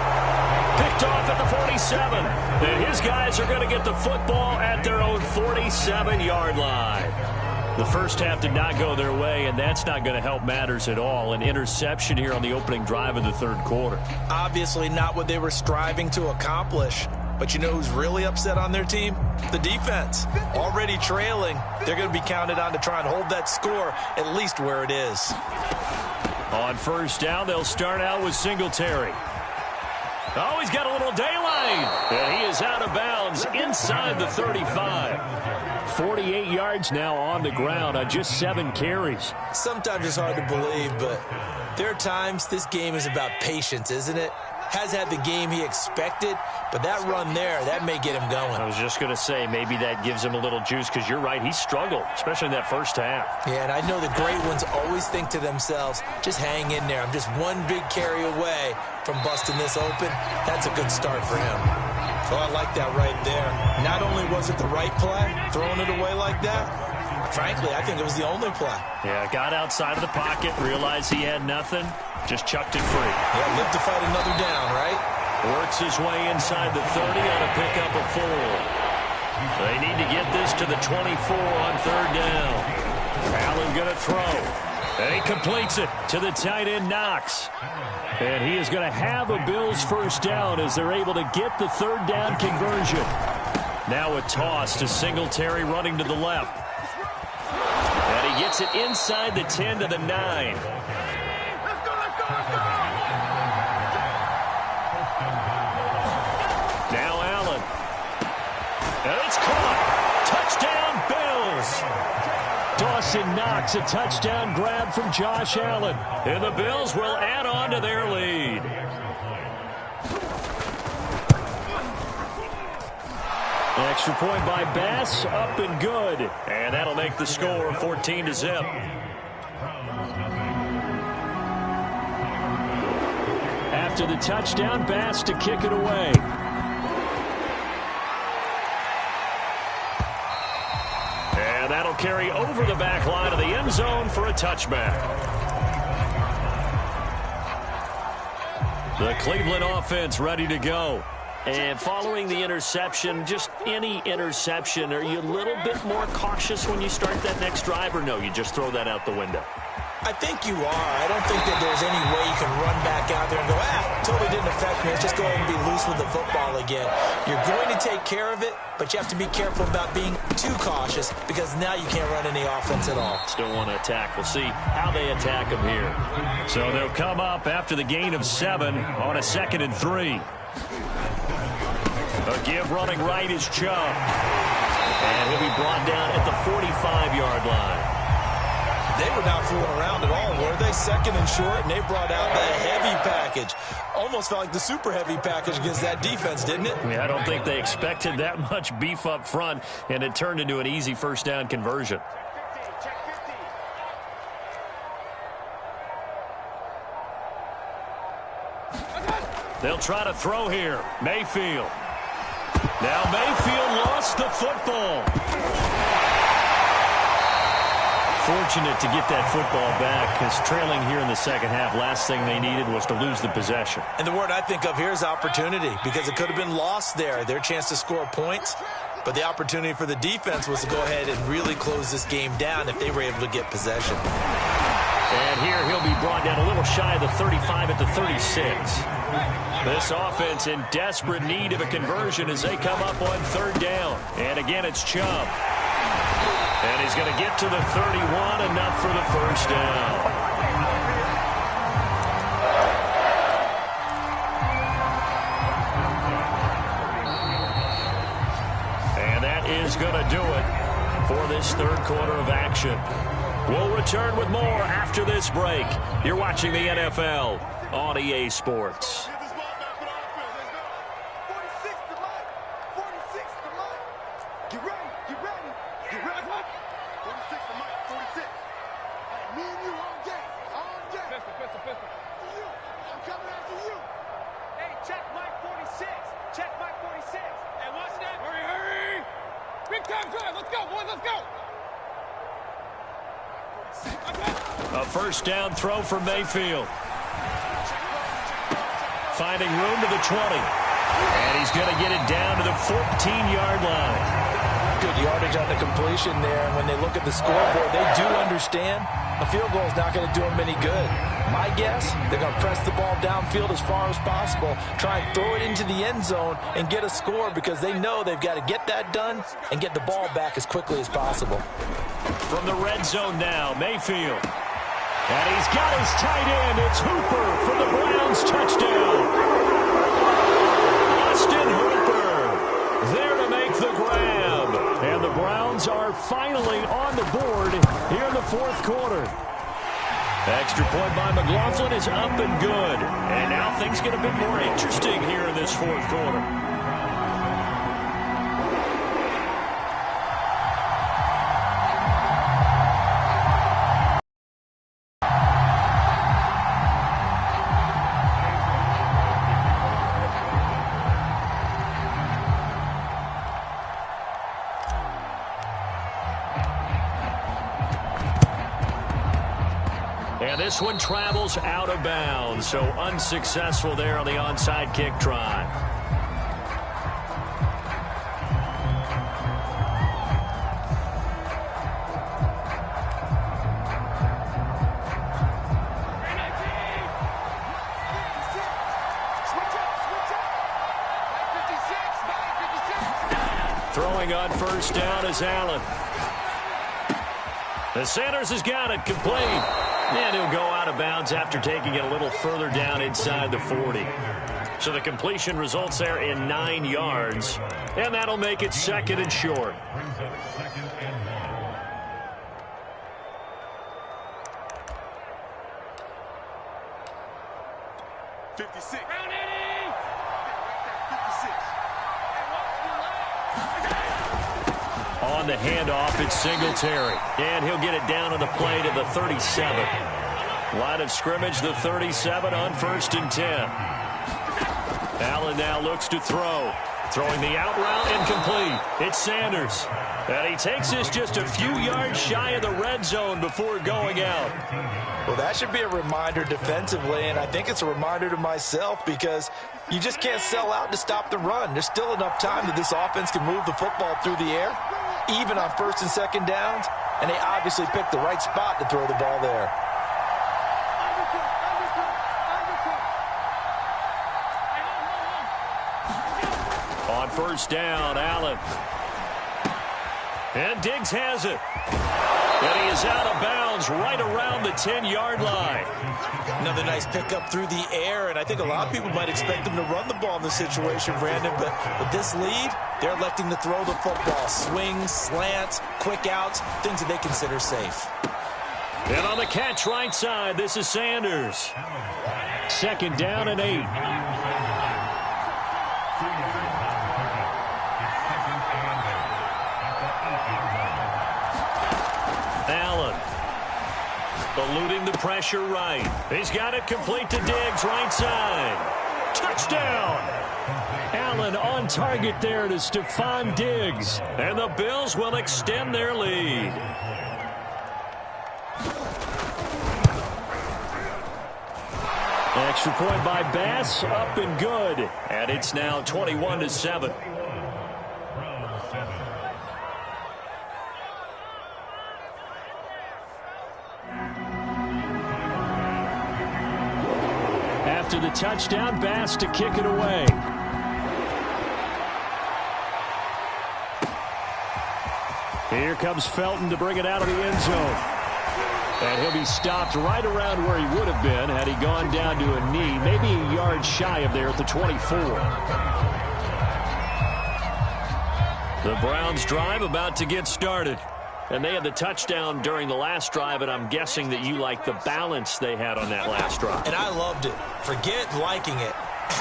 Speaker 1: Picked off at the 47. And his guys are going to get the football at their own 47-yard line. The first half did not go their way, and that's not going to help matters at all. An interception here on the opening drive of the 3rd quarter.
Speaker 2: Obviously not what they were striving to accomplish. But you know who's really upset on their team? The defense. Already trailing. They're going to be counted on to try and hold that score at least where it is.
Speaker 1: On 1st down, they'll start out with Singletary. Oh, he's got a little daylight. And he is out of bounds inside the 35.
Speaker 5: 48 yards now on the ground on just 7 carries.
Speaker 2: Sometimes it's hard to believe, but there are times this game is about patience, isn't it? Has had the game he expected, but that run there, that may get him going.
Speaker 1: I was just going to say, maybe that gives him a little juice, because you're right, he struggled, especially in that first half.
Speaker 2: Yeah, and I know the great ones always think to themselves, just hang in there. I'm just one big carry away from busting this open. That's a good start for him. So I like that right there. Not only was it the right play, throwing it away like that, frankly, I think it was the only play.
Speaker 1: Yeah, got outside of the pocket, realized he had nothing, just chucked it free.
Speaker 2: Yeah, lived to fight another down, right?
Speaker 1: Works his way inside the 30 on a pickup of 4. They need to get this to the 24 on 3rd down. Allen going to throw. And he completes it to the tight end, Knox.
Speaker 5: And he is going to have a Bills 1st down as they're able to get the 3rd down conversion.
Speaker 1: Now a toss to Singletary running to the left. And he gets it inside the 10 to the 9. Now Allen. And it's caught. Touchdown, Bills.
Speaker 5: Dawson Knox, a touchdown grab from Josh Allen.
Speaker 1: And the Bills will add on to their lead. Extra point by Bass, up and good. And that'll make the score 14-0. After the touchdown, Bass to kick it away. And that'll carry over the back line of the end zone for a touchback. The Cleveland offense ready to go. And following the interception, just any interception, are you a little bit more cautious when you start that next drive, or no, you just throw that out the window?
Speaker 2: I think you are. I don't think that there's any way you can run back out there and go, totally didn't affect me. Let's just go ahead and be loose with the football again. You're going to take care of it, but you have to be careful about being too cautious because now you can't run any offense at all.
Speaker 1: Still want to attack. We'll see how they attack them here. So they'll come up after the gain of 7 on a 2nd and 3. A give running right is Chubb. And he'll be brought down at the 45-yard line.
Speaker 2: They were not fooling around at all, were they? 2nd and short, and they brought out the heavy package. Almost felt like the super heavy package against that defense, didn't it?
Speaker 1: Yeah, I don't think they expected that much beef up front, and it turned into an easy first down conversion. They'll try to throw here. Mayfield. Now Mayfield lost the football. Fortunate to get that football back, because trailing here in the second half, last thing they needed was to lose the possession.
Speaker 2: And the word I think of here is opportunity, because it could have been lost there, their chance to score points. But the opportunity for the defense was to go ahead and really close this game down if they were able to get possession.
Speaker 1: And here he'll be brought down a little shy of the 35 at the 36. This offense in desperate need of a conversion as they come up on 3rd down. And again, it's Chubb. And he's going to get to the 31, enough for the first down. And that is going to do it for this 3rd quarter of action. We'll return with more after this break. You're watching the NFL on EA Sports. A first down throw for Mayfield. Finding room to the 20. And he's going to get it down to the 14-yard line.
Speaker 2: Good yardage on the completion there. And when they look at the scoreboard, they do understand a field goal is not going to do them any good. My guess, they're going to press the ball downfield as far as possible, try and throw it into the end zone and get a score, because they know they've got to get that done and get the ball back as quickly as possible.
Speaker 1: From the red zone now, Mayfield. And he's got his tight end. It's Hooper for the Browns touchdown. Austin Hooper there to make the grab. And the Browns are finally on the board here in the 4th quarter. Extra point by McLaughlin is up and good. And now things get a bit more interesting here in this 4th quarter. And this one travels out of bounds, so unsuccessful there on the onside kick try. Throwing on first down is Allen. The Sanders has got it complete. And he'll go out of bounds after taking it a little further down inside the 40. So the completion results there in 9 yards. And that'll make it 2nd and short. on the handoff. It's Singletary. And he'll get it down on the play to the 37. Line of scrimmage, the 37 on 1st and 10. Allen now looks to throw. Throwing the out route, incomplete. It's Sanders. And he takes this just a few yards shy of the red zone before going out.
Speaker 2: Well, that should be a reminder defensively, and I think it's a reminder to myself because you just can't sell out to stop the run. There's still enough time that this offense can move the football through the air, even on 1st and 2nd downs, and they obviously picked the right spot to throw the ball there.
Speaker 1: On 1st down, Allen. And Diggs has it. And he is out of bounds right around the 10-yard line.
Speaker 2: Another nice pickup through the air, and I think a lot of people might expect them to run the ball in this situation, Brandon, but with this lead, they're electing to throw the football. Swings, slants, quick outs, things that they consider safe.
Speaker 1: And on the catch right side, this is Sanders. 2nd down and 8. Allen eluding the pressure right. He's got it complete to Diggs, right side. Touchdown! Allen on target there to Stephon Diggs. And the Bills will extend their lead. Extra point by Bass, up and good. And it's now 21-7. After the touchdown, Bass to kick it away. Here comes Felton to bring it out of the end zone. And he'll be stopped right around where he would have been had he gone down to a knee, maybe a yard shy of there at the 24. The Browns drive about to get started. And they had the touchdown during the last drive, and I'm guessing that you like the balance they had on that last drive.
Speaker 2: And I loved it. Forget liking it.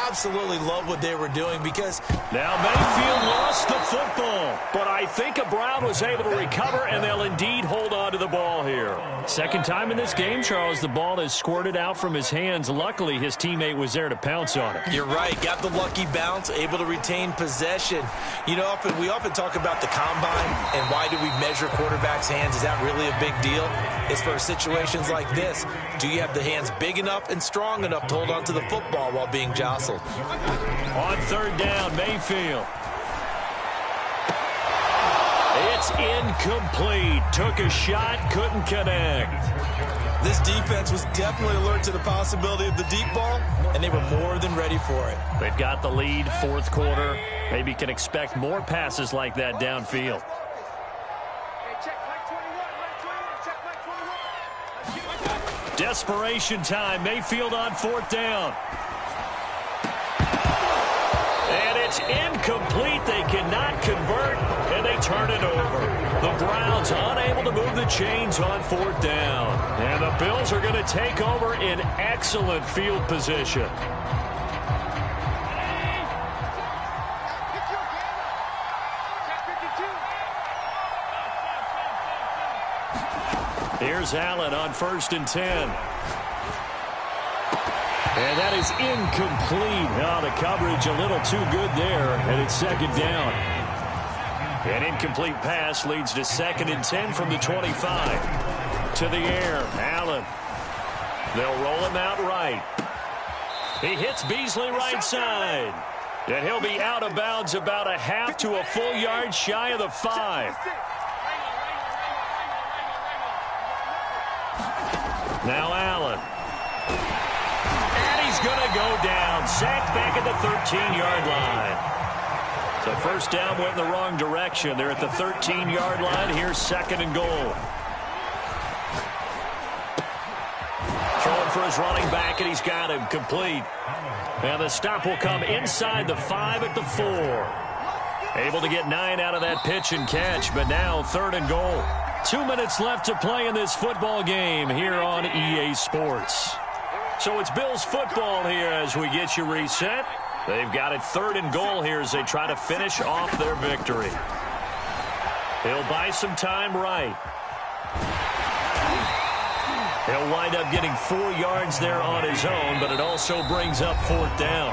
Speaker 2: Absolutely love what they were doing because...
Speaker 1: Now Mayfield lost the football, but I think Brown was able to recover, and they'll indeed hold on to the ball here. Second time in this game, Charles, the ball has squirted out from his hands. Luckily, his teammate was there to pounce on it.
Speaker 2: You're right. Got the lucky bounce, able to retain possession. You know, we often talk about the combine and why do we measure quarterbacks' hands. Is that really a big deal? It's for situations like this. Do you have the hands big enough and strong enough to hold on to the football while being jostled?
Speaker 1: On 3rd down, Mayfield. It's incomplete. Took a shot, couldn't connect.
Speaker 2: This defense was definitely alert to the possibility of the deep ball, and they were more than ready for it.
Speaker 1: They've got the lead, 4th quarter. Maybe can expect more passes like that downfield. Desperation time. Mayfield on 4th down. And it's incomplete. They cannot convert, and they turn it over. The Browns unable to move the chains on 4th down. And the Bills are going to take over in excellent field position. Here's Allen on 1st and 10. And that is incomplete. Oh, the coverage a little too good there, and it's 2nd down. An incomplete pass leads to 2nd and 10 from the 25. To the air, Allen. They'll roll him out right. He hits Beasley right side. And he'll be out of bounds about a half to a full yard shy of the 5. Now Allen. And he's going to go down. Sacked back at the 13-yard line. So 1st down went in the wrong direction. They're at the 13-yard line. Here's 2nd and goal. Throwing for his running back, and he's got him complete. And the stop will come inside the 5 at the 4. Able to get 9 out of that pitch and catch, but now 3rd and goal. 2 minutes left to play in this football game here on EA Sports. So it's Bills football here as we get you reset. They've got it 3rd and goal here as they try to finish off their victory. He'll buy some time right. He'll wind up getting 4 yards there on his own, but it also brings up 4th down.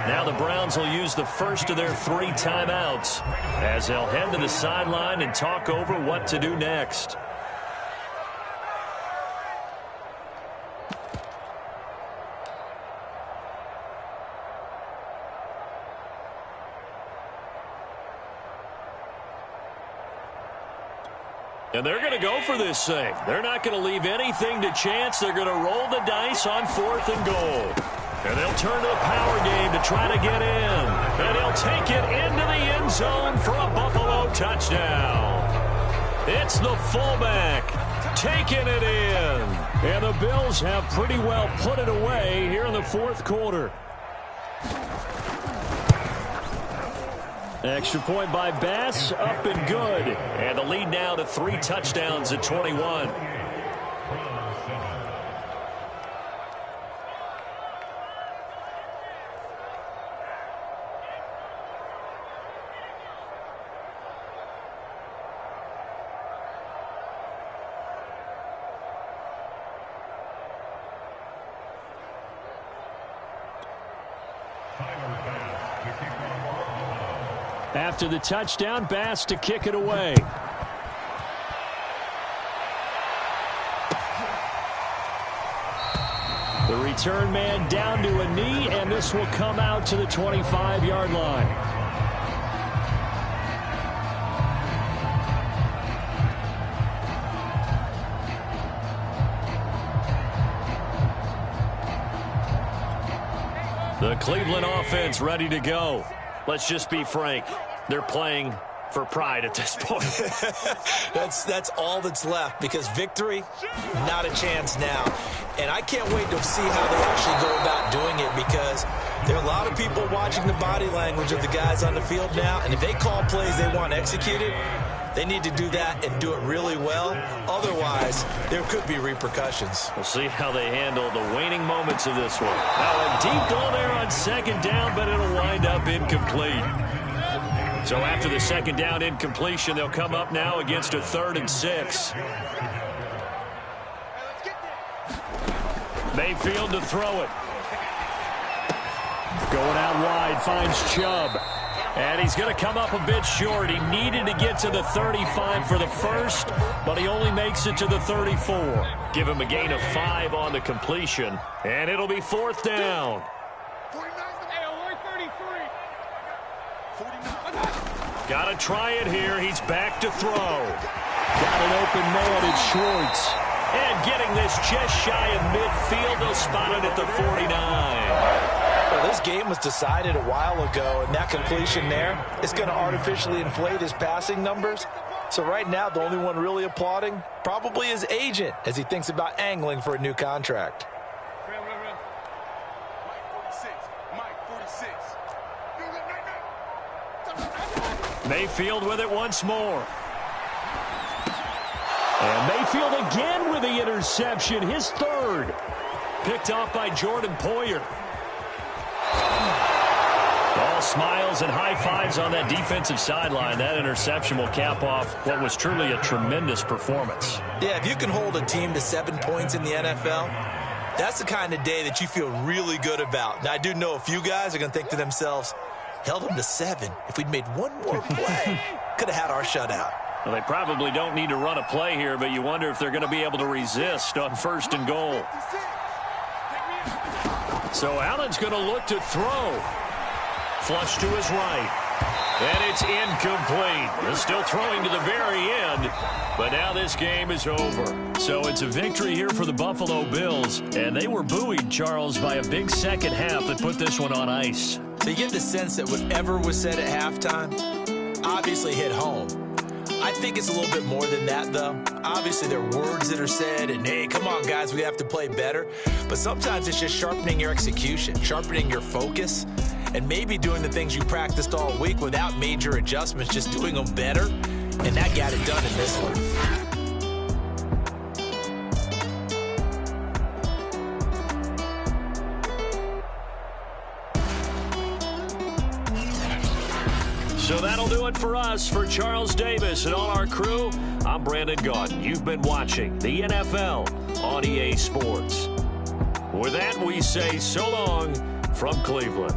Speaker 1: Now the Browns will use the first of their 3 timeouts as they'll head to the sideline and talk over what to do next. And they're going to go for this thing. They're not going to leave anything to chance. They're going to roll the dice on 4th and goal. And they'll turn to the power game to try to get in. And they'll take it into the end zone for a Buffalo touchdown. It's the fullback taking it in.
Speaker 5: And the Bills have pretty well put it away here in the 4th quarter. Extra point by Bass, up and good.
Speaker 1: And the lead now to 3 touchdowns at 21.
Speaker 5: After the touchdown, Bass to kick it away. The return man down to a knee, and this will come out to the 25-yard line.
Speaker 1: The Cleveland offense ready to go. Let's just be frank. They're playing for pride at this point.
Speaker 2: That's all that's left, because victory, not a chance now. And I can't wait to see how they actually go about doing it, because there are a lot of people watching the body language of the guys on the field now, and if they call plays they want executed, they need to do that and do it really well. Otherwise, there could be repercussions.
Speaker 1: We'll see how they handle the waning moments of this one. Now a deep goal there on 2nd down, but it'll wind up incomplete. So after the 2nd down incompletion, they'll come up now against a 3rd and 6. Mayfield to throw it.
Speaker 5: Going out wide, finds Chubb.
Speaker 1: And he's going to come up a bit short. He needed to get to the 35 for the first, but he only makes it to the 34. Give him a gain of 5 on the completion, and it'll be 4th down. Got to try it here. He's back to throw.
Speaker 5: Got an open man, it's Schwartz.
Speaker 1: And getting this just shy of midfield, they'll spot it at the 49.
Speaker 2: Well, this game was decided a while ago, and that completion there is going to artificially inflate his passing numbers. So right now, the only one really applauding probably his agent as he thinks about angling for a new contract.
Speaker 1: Mayfield with it once more.
Speaker 5: And Mayfield again with the interception, his 3rd.
Speaker 1: Picked off by Jordan Poyer. All smiles and high fives on that defensive sideline. That interception will cap off what was truly a tremendous performance.
Speaker 2: Yeah, if you can hold a team to 7 points in the NFL, that's the kind of day that you feel really good about. Now, I do know a few guys are going to think to themselves, held them to 7. If we'd made one more play, could have had our shutout.
Speaker 1: Well, they probably don't need to run a play here, but you wonder if they're going to be able to resist on 1st and goal. So Allen's going to look to throw. Flush to his right. And it's incomplete. They're still throwing to the very end, but now this game is over. So it's a victory here for the Buffalo Bills, and they were buoyed, Charles, by a big second half that put this one on ice.
Speaker 2: So you get the sense that whatever was said at halftime obviously hit home. I think it's a little bit more than that, though. Obviously, there are words that are said, and, hey, come on, guys, we have to play better. But sometimes it's just sharpening your execution, sharpening your focus, and maybe doing the things you practiced all week without major adjustments, just doing them better. And that got it done in this one.
Speaker 1: So that'll do it for us. For Charles Davis and all our crew, I'm Brandon Gaudin. You've been watching the NFL on EA Sports. With that, we say so long from Cleveland.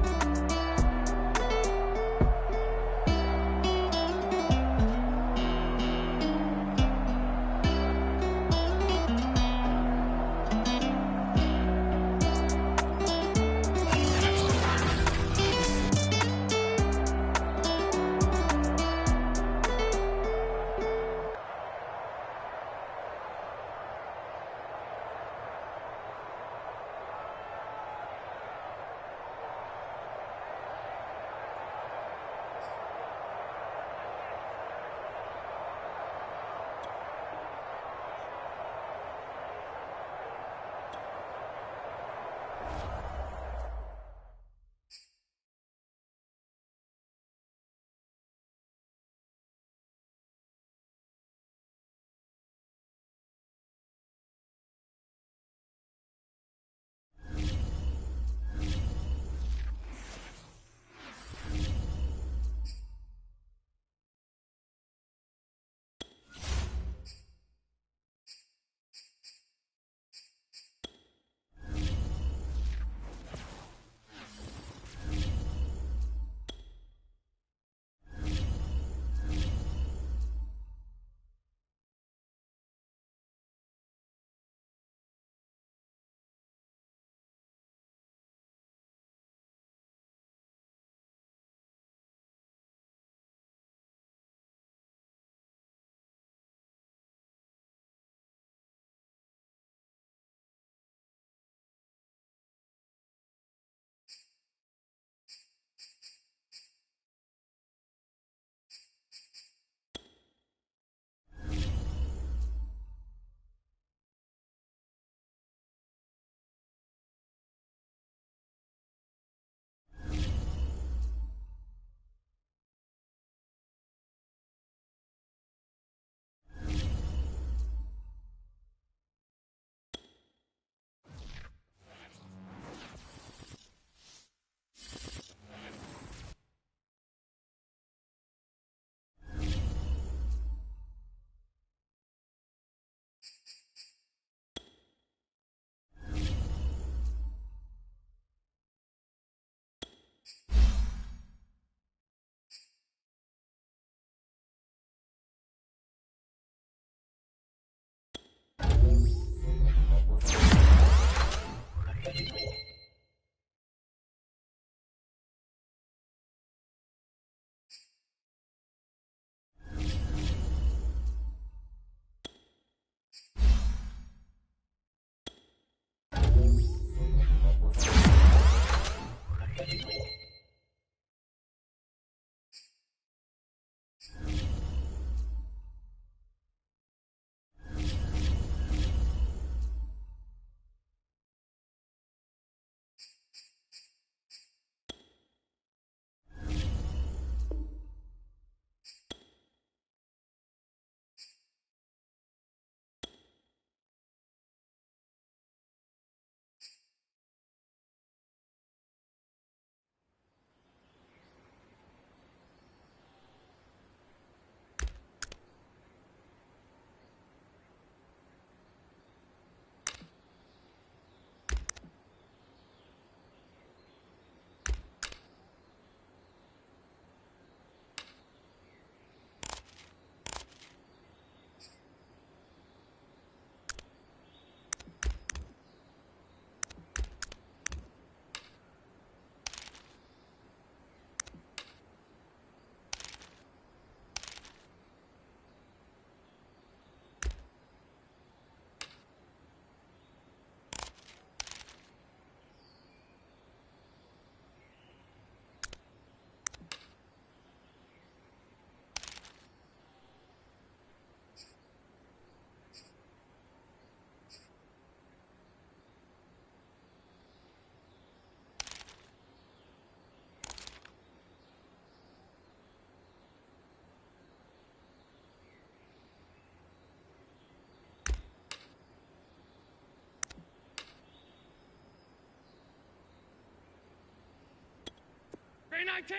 Speaker 3: Green 19!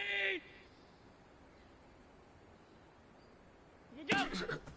Speaker 6: it.